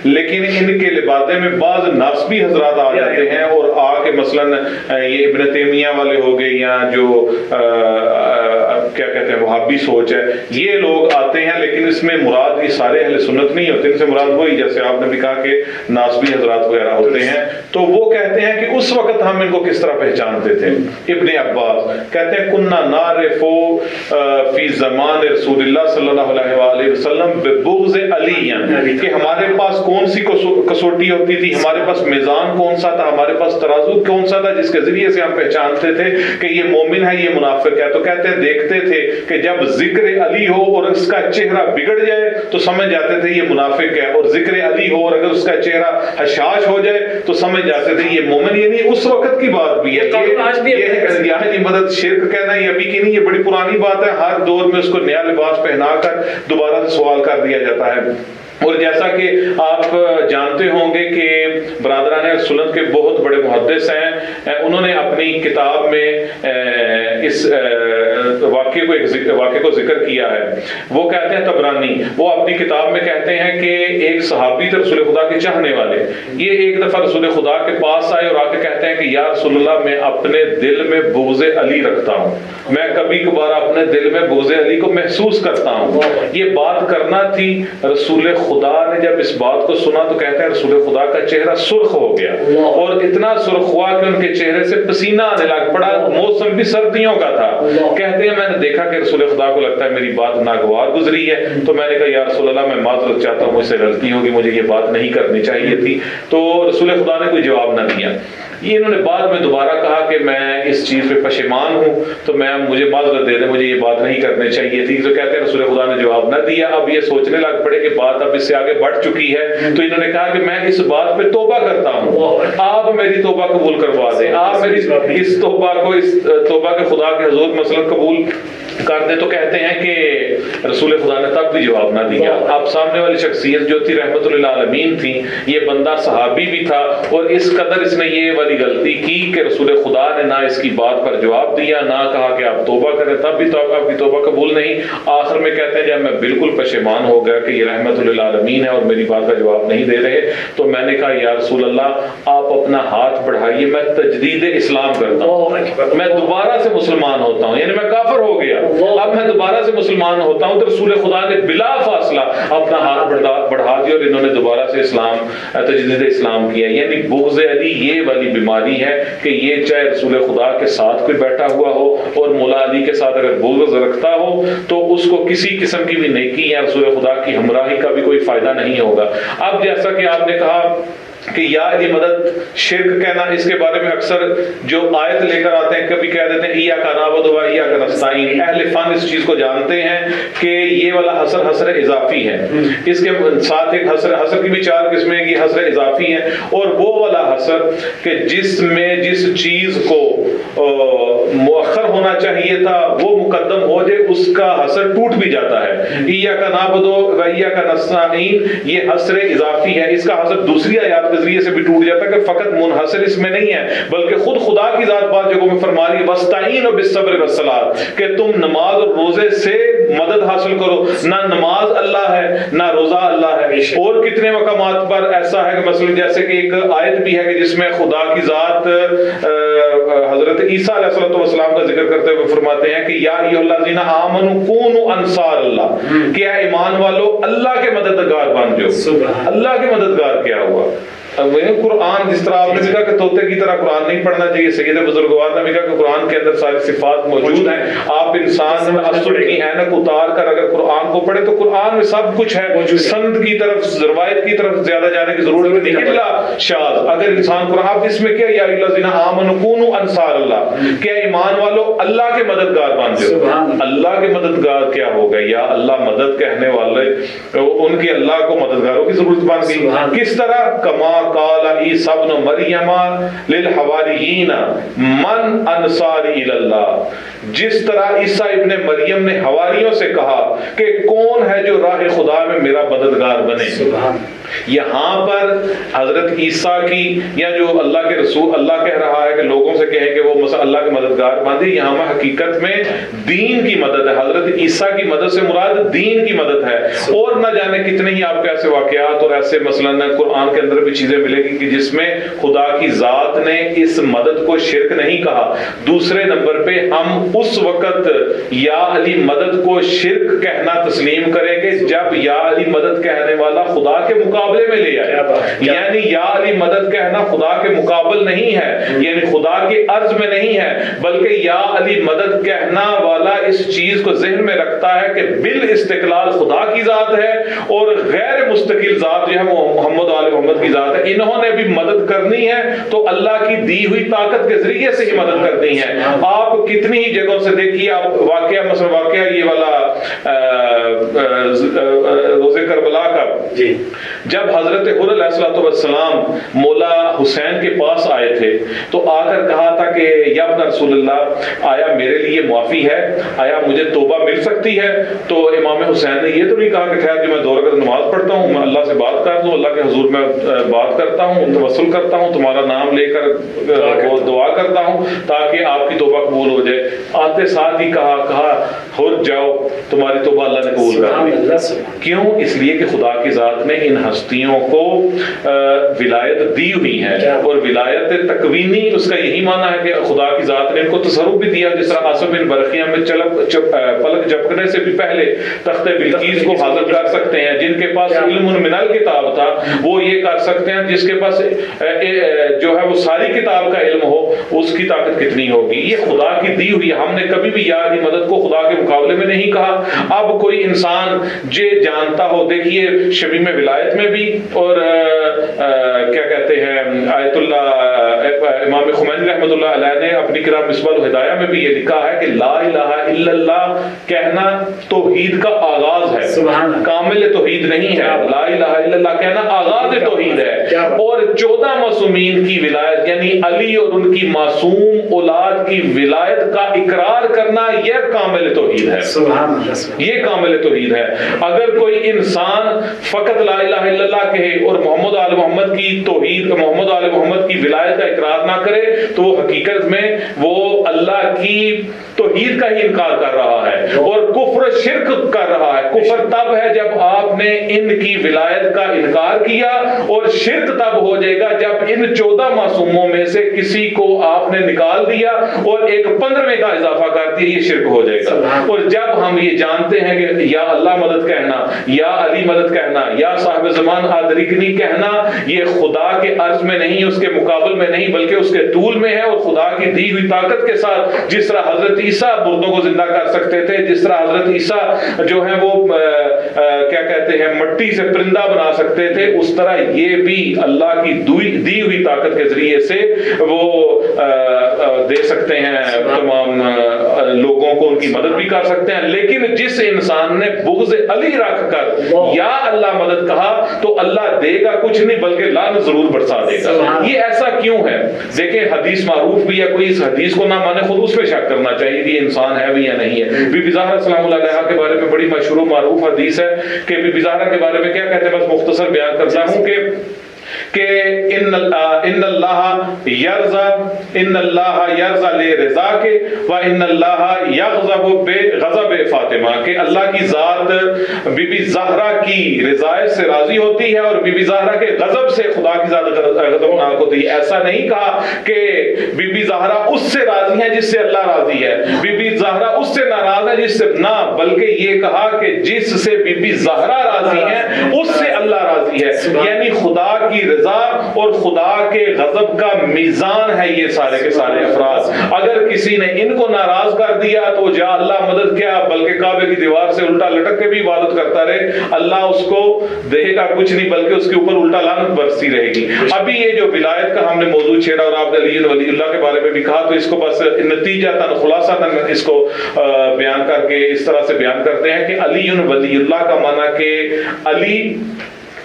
لیکن ان کے لبادے میں بعض ناسبی حضرات آ جاتے ہیں اور آ کے مثلاً یہ ابن تیمیہ والے ہو گئے یا جو کیا کہتے ہیں وہابی سوچ ہے، یہ لوگ آتے ہیں. لیکن اس میں مراد یہ سارے اہل سنت نہیں ہوتے، ان سے مراد وہی جیسے آپ نے بھی کہا کہ ناسبی حضرات وغیرہ ہوتے ہیں. تو وہ کہتے ہیں کہ اس وقت ہم ان کو کس طرح پہچانتے تھے. ابن عباس کہتے ہیں کننا نعرف فی زمان رسول اللہ صلی اللہ علیہ وآلہ وسلم ببغض علی، کہ ہمارے پاس کون سی کسوٹی ہوتی تھی، ہمارے پاس میزان کون سا تھا، ہمارے پاس ترازو کون سا تھا جس کے ذریعے سے ہم پہچانتے تھے کہ یہ مومن ہے، یہ منافق ہے. تو کہتے ہیں دیکھتے تھے کہ جب ذکر علی ہو اور اس کا چہرہ بگڑ جائے تو سمجھ جاتے تھے یہ منافق ہے، اور ذکر علی ہو اور اگر اس کا چہرہ حشاش ہو جائے تو سمجھ جاتے تھے یہ مومن. یعنی اس وقت کی بات بھی ہے. یہ مدد شرک کہنا یہ ابھی کی نہیں، یہ بڑی پرانی بات ہے. ہر دور میں اس کو نیا لباس پہنا کر دوبارہ سے سوال کر دیا جاتا ہے. اور جیسا کہ آپ جانتے ہوں گے کہ برادران سنت کے بہت بڑے محدث ہیں، انہوں نے اپنی کتاب میں اس واقعے کو ذکر کیا ہے. وہ کہتے ہیں طبرانی، وہ اپنی کتاب میں کہتے ہیں کہ ایک صحابی تھے رسول خدا کے چاہنے والے، یہ ایک دفعہ رسول خدا کے پاس آئے اور آ کے کہتے ہیں کہ یا رسول اللہ میں اپنے دل میں بغض علی رکھتا ہوں، میں کبھی کبھار اپنے دل میں بغض علی کو محسوس کرتا ہوں. یہ بات کرنا تھی، رسول خدا نے جب اس بات کو سنا تو کہتے ہیں رسول خدا کا چہرہ سرخ ہو گیا، اور اتنا سرخ ہوا کہ ان کے چہرے سے پسینہ آنے لگ پڑا، موسم بھی سردیوں کا تھا. کہتے ہیں میں نے دیکھا کہ رسول خدا کو لگتا ہے میری بات ناگوار گزری ہے، تو میں نے کہا یا رسول اللہ میں معذرت چاہتا ہوں، مجھ سے غلطی ہوگی، مجھے یہ بات نہیں کرنی چاہیے تھی. تو رسول خدا نے کوئی جواب نہ دیا. یہ انہوں نے بعد میں دوبارہ کہا کہ میں اس چیز پہ پشیمان ہوں، تو میں مجھے معذرت دے دیں، مجھے یہ بات نہیں کرنی چاہیے تھی. تو کہتے ہیں رسول خدا نے جواب نہ دیا. اب یہ سوچنے لگ پڑے کہ بات اب اس سے آگے بڑھ چکی ہے، تو انہوں نے کہا کہ میں اس بات پہ توبہ کرتا ہوں، آپ میری توبہ قبول کروا دیں، آپ میری اس توبہ کے خدا کے حضور مثلا قبول کر دیں. تو کہتے ہیں کہ رسول خدا نے تب بھی جواب نہ دیا. اب سامنے والی شخصیت جو تھی رحمت للعالمین تھی، یہ بندہ صحابی بھی تھا، اور اس قدر اس نے یہ والی غلطی کی کہ رسول خدا نے نہ اس کی بات پر جواب دیا، نہ کہا کہ آپ توبہ کریں، تب بھی آپ کی توبہ قبول نہیں. آخر میں کہتے ہیں جب میں بالکل پشیمان ہو گیا کہ یہ رحمت للعالمین ہے اور میری بات کا جواب نہیں دے رہے، تو میں نے کہا یا رسول اللہ آپ اپنا ہاتھ بڑھائیے، میں تجدید اسلام کرتا ہوں، میں دوبارہ سے مسلمان ہوتا ہوں. یعنی میں کافر ہو گیا، اب میں دوبارہ سے مسلمان ہوتا ہوں. تو رسول خدا نے بلا فاصلہ اپنا ہاتھ بڑھا دیا اور انہوں نے دوبارہ سے تجدید اسلام کیا. یعنی بغض علی یہ والی بیماری ہے کہ یہ چاہے رسول خدا کے ساتھ کوئی بیٹھا ہوا ہو اور مولا علی کے ساتھ اگر بغض رکھتا ہو تو اس کو کسی قسم کی بھی نیکی یا رسول خدا کی ہمراہی کا بھی کوئی فائدہ نہیں ہوگا. اب جیسا کہ آپ نے کہا کہ یا علی مدد شرک کہنا، اس کے بارے میں اکثر جو آیت لے کر آتے ہیں کبھی کہہ دیتے ہیں ایاک نعبد و ایاک نستعین. اہل فن اس چیز کو جانتے ہیں کہ یہ والا حسر اضافی ہے، اس کے ساتھ ایک حسر کی بھی 4 قسمیں ہیں، یہ حسر اضافی ہے. اور وہ والا حسر کہ جس میں جس چیز کو مؤخر ہونا چاہیے تھا وہ مقدم ہو جائے، اس کا حسر ٹوٹ بھی جاتا ہے. ایاک نعبد و ایاک نستعین یہ حسر اضافی ہے. اس کا حسر دوسری آیات کے ذریعے سے بھی ٹوٹ جاتا ہے کہ فقط منحصر اس میں نہیں ہے، بلکہ خود خدا کی ذات بعض جگہوں میں فرما رہی ہے وَاسْتَعِينُوا بِالصَّبْرِ وَالصَّلَاةِ کہ تم نماز اور روزے سے مدد حاصل کرو. نہ نماز اللہ ہے نہ روزہ اللہ ہے. اور کتنے مقامات پر ایسا ہے کہ مثلا جیسے کہ ایک آیت بھی ہے کہ جس میں خدا کی ذات حضرت عیسیٰ علیہ السلام کا ذکر کرتے ہوئے فرماتے ہیں کہ یا ایھا الذین آمنوا کونوا انصار اللہ، کہ اے ایمان والو اللہ کے مددگار بن جاؤ. اللہ کے مددگار کیا ہوا؟ قرآن جس طرح آپ نے بھی کہا کہ طوطے کی طرح قرآن نہیں پڑھنا چاہیے، سید بزرگوار نے بھی کہا کہ قرآن کے اندر ساری صفات موجود ہیں. آپ انسان میں اصل کی اینک اتار کر اگر قرآن کو پڑھے تو قرآن میں سب کچھ ہے. سند کی طرف روایت کی طرف زیادہ جانے کی ضرورت نہیں الا شاذ. اگر انسان قرآن آپ اس میں کیا یا ایھا الذین آمنوا کونوا انصار اللہ کہ ایمان والو اللہ کے مددگار بن جاؤ. اللہ کے مددگار کیا ہو گئے؟ یا اللہ مدد کہنے والے ان کی اللہ کو مددگاروں کی ضرورت بن گئی. کس طرح؟ کما قال عیسی ابن مریم للحواریین من انصاری الی اللہ، جس طرح عیسیٰ ابن مریم نے حواریوں سے کہا کہ کون ہے جو راہ خدا میں میرا مددگار بنے. یہاں پر حضرت عیسیٰ کی یا جو اللہ کے رسول اللہ کہہ رہا ہے کہ لوگوں سے کہیں کہ وہ مثلا اللہ کے مددگار باندھے، یہاں میں حقیقت میں دین کی مدد ہے. حضرت عیسیٰ کی مدد سے مراد دین کی مدد ہے. اور نہ جانے کتنے ہی آپ کے ایسے واقعات اور ایسے مثلا قرآن کے اندر بھی چیزیں ملے گی کہ جس میں خدا کی ذات نے اس مدد کو شرک نہیں کہا. دوسرے نمبر پہ ہم اس وقت یا علی مدد کو شرک کہنا تسلیم کریں گے جب یا علی مدد کہنے والا خدا کے مقابلے میں لے آئے. یعنی یا علی مدد کہنا خدا کے مقابل نہیں ہے، یعنی خدا کے عرض میں نہیں ہے، بلکہ یا علی مدد کہنا والا اس چیز کو ذہن میں رکھتا ہے کہ بالاستقلال خدا کی ذات ہے اور غیر مستقل ذات جو ہے وہ محمد آل محمد کی ذات ہے. انہوں نے بھی مدد کرنی ہے تو اللہ کی دی ہوئی طاقت کے ذریعے سے ہی مدد کرنی ہے. آپ کتنی ہی جگہوں سے دیکھیے، آپ واقعہ مثلا واقعہ یہ والا روزے کربلا کا جب حضرت حر علیہ الصلوۃ والسلام مولا حسین کے پاس آئے تھے تو آ کر کہا تھا کہ یا ابن رسول اللہ آیا میرے لیے معافی ہے, آیا مجھے توبہ مل سکتی ہے؟ تو امام حسین نے یہ تو نہیں کہا کہ خیر جو میں 2 رکعت نماز پڑھتا ہوں, میں اللہ سے بات کر دوں, اللہ کے حضور میں بات کرتا ہوں, توسل کرتا ہوں, تمہارا نام لے کر دعا کرتا ہوں تاکہ آپ کی توبہ قبول ہو جائے. آتے ساتھ ہی کہا حر جاؤ, تمہاری توبہ اللہ نے قبول کر لی. کیوں؟ اس لیے کہ خدا کی ذات نے ان ہستیوں کو ولایت دی ہوئی ہے, اور ولایت تکوینی اس کا یہی معنی ہے کہ خدا کی ذات نے ان کو تصرف بھی دیا. جس طرح آصف بن برقیہ میں پلک جھپکنے سے بھی پہلے تخت بلقیس کو حاضر کر سکتے ہیں. جن کے پاس علم من الکتاب تھا وہ یہ کر سکتے ہیں, جس کے پاس جو ہے وہ ساری کتاب کا علم ہو اس کی طاقت کتنی ہوگی. یہ خدا کی دی ہوئی. ہم نے کبھی بھی یا علی مدد کو خدا کے مقابلے میں نہیں کہا. اب کوئی انسان یہ جانتا ہو, دیکھیے شمیم ولایت میں بھی اور کیا کہتے ہیں آیت اللہ امام خمینی رحمۃ اللہ علیہ نے اپنی کتاب مصباح الہدایہ میں بھی یہ لکھا ہے کہ لا الہ الا اللہ کہنا توحید کا آغاز ہے, کامل توحید نہیں ہے. لا الہ الا اللہ کہنا آغاز توحید ہے. اور 14 معصومین کی ولایت یعنی علی اور ان کی معصوم اولاد کی ولایت کا اقرار کرنا یہ کامل توحید ہے. یہ کامل توحید ہے. اگر کوئی انسان فقط لا الہ الا اللہ کہے اور محمد آل محمد کی توحید, محمد آل محمد کی ولایت کا اقرار نہ کرے تو وہ حقیقت میں وہ اللہ کی توحید کا ہی انکار کر رہا ہے اور کفر شرک کر رہا ہے. کفر تب ہے جب آپ نے ان کی ولایت کا انکار کیا, اور شرک تب ہو جائے گا جب ان 14 معصوموں میں سے کسی کو آپ نے نکال دیا اور ایک 15ویں کا اضافہ کر دیا, یہ شرک ہو جائے گا. اور جب ہم یہ جانتے ہیں کہ یا اللہ مدد کہنا, یا علی مدد کہنا, یا صاحب زمان ادرکنی کہنا یہ خدا کے عرض میں نہیں, اس کے مقابل میں نہیں, بلکہ اس کے طول میں ہے, اور خدا کی دی ہوئی طاقت کے ساتھ. جس طرح حضرت عیسیٰ مردوں کو زندہ کر سکتے تھے, جس طرح حضرت عیسیٰ جو ہے وہ کیا کہتے ہیں مٹی سے پرندہ بنا سکتے تھے, اس طرح یہ بھی اللہ کی دی ہوئی طاقت کے ذریعے سے وہ دے سکتے ہیں تمام لوگوں کو, ان کی مدد بھی کر سکتے ہیں. لیکن جس انسان نے بغض علی رکھ کر یا اللہ مدد کہا تو اللہ دے گا کچھ نہیں بلکہ لعنت ضرور برسا دے گا. یہ ایسا کیوں ہے؟ دیکھیں حدیث معروف بھی ہے, کوئی اس حدیث کو نہ مانے خود اس پہ شک کرنا چاہیے کہ یہ انسان ہے بھی یا نہیں ہے. بی بی زہرا سلام اللہ علیہا کے بارے میں بڑی مشہور و معروف حدیث ہے کہ بی بی زہرا کے بارے میں کیا کہتے ہیں, بس مختصر بیان کرتا ہوں کہ ان اللہ یرضا لرضا کے و ان اللہ یغضب بغضب فاطمہ, کہ اللہ کی ذات بی بی زہرا کی رضایت سے راضی ہوتی ہے اور بی بی زہرا کے غضب سے خدا کی ذات غضبناک ہوتی ہے. ایسا نہیں کہا کہ بی بی زہرا اس سے راضی ہے جس سے اللہ راضی ہے, بی بی زہرا اس سے ناراض ہے جس سے نہ, بلکہ یہ کہا کہ جس سے بی بی زہرا راضی ہے اس سے اللہ راضی ہے. یعنی خدا کی رضا اور خدا کے غضب کا میزان ہے یہ سارے کے سارے افراد. اگر کسی نے ان کو ناراض کر دیا تو جا اللہ مدد کیا بلکہ کعبے کی دیوار سے الٹا لٹک کے بھی عبادت کرتا رہے, اللہ اس کو دے گا کچھ نہیں بلکہ اس کے اوپر الٹا لعنت برستی رہے گی. ابھی یہ جو ولایت کا ہم نے موضوع چھیڑا اور آپ نے علی ولی اللہ کے بارے میں بھی کہا, تو اس کو بس نتیجہ خلاصہ اس کو بیان کر کے اس طرح سے بیان کرتے ہیں کہ علی ولی اللہ کا معنی کہ علی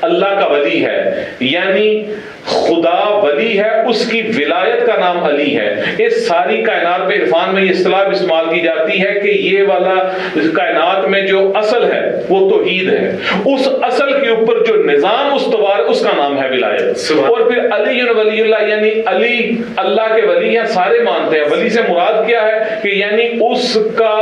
اللہ کا ولی ہے, یعنی خدا ولی ہے, اس کی ولایت کا نام علی ہے. اس ساری کائنات میں عرفان میں یہ اصطلاح استعمال کی جاتی ہے کہ یہ والا کائنات میں جو اصل ہے وہ توحید ہے, اس اصل کے اوپر جو نظام استوار اس کا نام ہے ولایت. اور پھر علی ولی اللہ یعنی علی اللہ کے ولی ہیں, سارے مانتے ہیں. ولی سے مراد کیا ہے کہ یعنی اس کا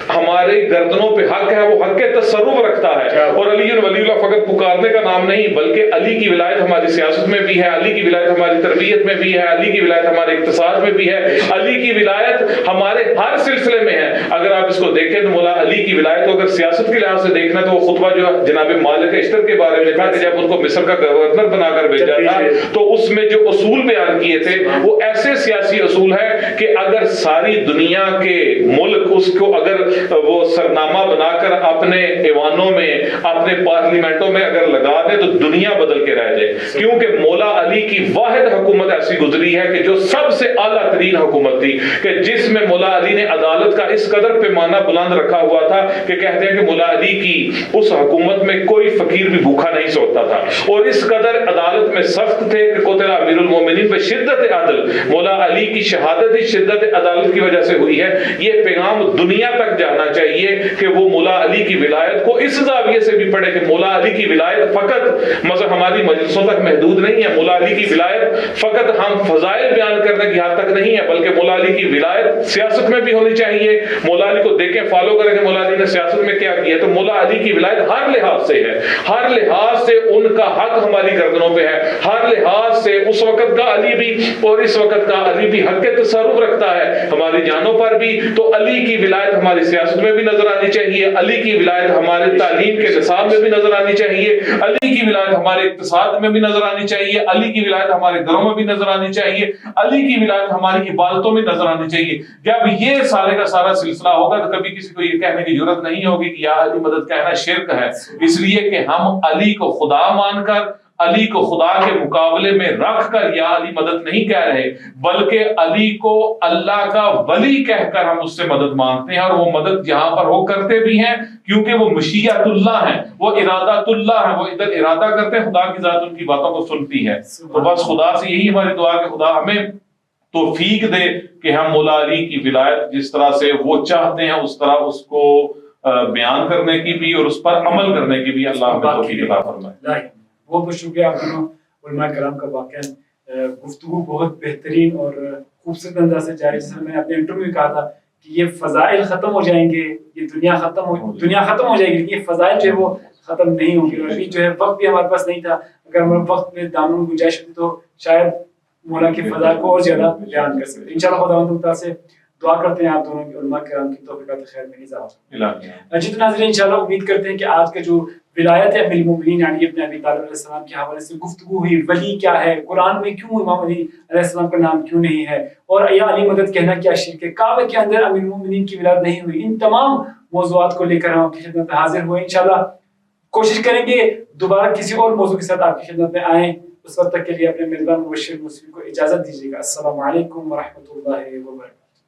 ہمارے گردنوں پہ حق ہے, وہ حق کے تصرف رکھتا ہے. اور علی ولی اللہ فقط پکارنے کا نام نہیں بلکہ علی کی ولایت ہماری سیاست میں بھی ہے, علی کی ولایت ہماری تربیت میں بھی ہے, علی کی ولایت ہمارے اقتصاد میں بھی ہے, علی کی ولایت ہمارے ہر سلسلے میں ہے. اگر آپ اس کو دیکھیں تو مولا علی کی ولایت کو اگر سیاست کے لحاظ سے دیکھنا تو وہ خطبہ جو جناب مالک اشتر کے بارے میں تھا کہ جب ان کو مصر کا گورنر بنا کر بھیجا تھا تو اس میں جو اصول بیان کیے تھے وہ ایسے سیاسی اصول ہے کہ اگر ساری دنیا کے ملک اس کو اگر وہ سرنامہ بنا کر اپنے ایوانوں میں اپنے پارلیمنٹوں میں اگر لگا دے تو دنیا بدل کے رہ جائے. کیونکہ مولا علی کی واحد حکومت ایسی گزری ہے کہ جو سب سے اعلیٰ ترین حکومت تھی, کہ جس میں مولا علی نے عدالت کا اس قدر پیمانہ بلند رکھا ہوا تھا کہ کہتے ہیں کہ مولا علی کی اس حکومت میں کوئی فقیر بھی بھوکا نہیں سوتا تھا، اور اس قدر عدالت میں سخت تھے کہ قتل امیر المومنین پہ شدت عدل، مولا علی کی شہادت ہی شدت عدالت کی وجہ سے ہوئی ہے۔ یہ پیغام دنیا تک جانا چاہیے کہ وہ مولا علی کی ولایت کو اس زاویے سے بھی پڑھے کہ مولا علی کی ولایت فقط مذہب ہماری مجلسوں تک محدود نہیں ہے، مولا علی کی ولایت فقط ہم فضائل بیان کرنے کی حد تک نہیں ہے، بلکہ مولا علی کی ولایت سیاست میں بھی ہونی چاہیے۔ مولا علی کو دیکھیں، فالو کریں کہ مولا علی نے سیاست میں کیا کیا، تو مولا علی کی ولایت ہر لحاظ سے ہے، ہر لحاظ سے ان کا حق ہماری گردنوں پہ ہے، ہر لحاظ سے اس وقت کا علی بھی اور اس وقت کا علی بھی حق تصرف رکھتا ہے ہماری جانوں پر بھی۔ تو علی کی ولایت ہماری سیاست میں بھی نظر آنی چاہیے، علی کی ولایت ہمارے تعلیم کے نصاب میں بھی نظر آنی چاہیے، علی کی ولایت ہمارے اقتصاد میں بھی نظر آنی چاہیے، علی کی ولایت ہمارے گھروں میں بھی نظر آنی چاہیے، علی کی ولایت ہماری عبادتوں میں نظر آنی چاہیے۔ جب یہ سارے کا سارا سلسلہ ہوگا تو کبھی کسی کو یہ کہنے کی ضرورت نہیں ہوگی کہ یا علی مدد کہنا شرک ہے، اس لیے کہ ہم علی کو خدا مان کر، علی کو خدا کے مقابلے میں رکھ کر یا علی مدد نہیں کہہ رہے، بلکہ علی کو اللہ کا ولی کہہ کر ہم اس سے مدد مانگتے ہیں، اور وہ مدد یہاں پر ہو کرتے بھی ہیں کیونکہ وہ مشیت اللہ ہیں، وہ ارادت اللہ ہیں، وہ ادھر ارادہ کرتے ہیں، خدا کی ذات ان کی باتوں کو سنتی ہے۔ تو بس خدا سے یہی ہماری دعا کہ خدا ہمیں توفیق دے کہ ہم مولا علی کی ولایت جس طرح سے وہ چاہتے ہیں اس طرح اس کو بیان کرنے کی بھی اور اس پر عمل کرنے کی بھی اللہ ہمیں توفیق عطا فرمائے۔ بہت بہت شکریہ آپ دونوں علماء کرام کا۔ واقعا گفتگو بہت بہترین اور خوبصورت انداز سے جاری، جیسے میں نے اپنے انٹرویو میں کہا تھا کہ یہ فضائل ختم ہو جائیں گے، یہ دنیا ختم ہو جائے گی، لیکن یہ فضائل جو ہے وہ ختم نہیں ہوں گے۔ اور ابھی جو ہے وقت بھی ہمارے پاس نہیں تھا، اگر ہمارے وقت میں دامن گنجائش ہوتی تو شاید مولا کی فضائل کو اور زیادہ بیان کر سکتے۔ انشاءاللہ خداوند تعالیٰ سے دعا کرتے ہیں آپ دونوں کی، علماء کرام کی توفیقات خیر میں اضافہ۔ جی تو ناظرین، انشاءاللہ امید کرتے ہیں کہ آج کا جو ولایت امیر المومنین یعنی ابن ابی طالب علیہ السلام کے حوالے سے گفتگو ہوئی، ولی کیا ہے، قرآن میں کیوں امام علی علیہ السلام کا نام کیوں نہیں ہے، اور یا علی مدد کہنا کیا شرک ہے، کعبے کے اندر امیر المومنین کی ولادت نہیں ہوئی، ان تمام موضوعات کو لے کر ہم آپ کی خدمت میں حاضر ہوئے۔ انشاءاللہ کوشش کریں گے دوبارہ کسی اور موضوع کے ساتھ آپ کی خدمت میں آئیں۔ اس وقت تک کے لیے اپنے میزبان مبشر مسلم کو اجازت دیجیے گا۔ السلام علیکم ورحمۃ اللہ وبرکاتہ۔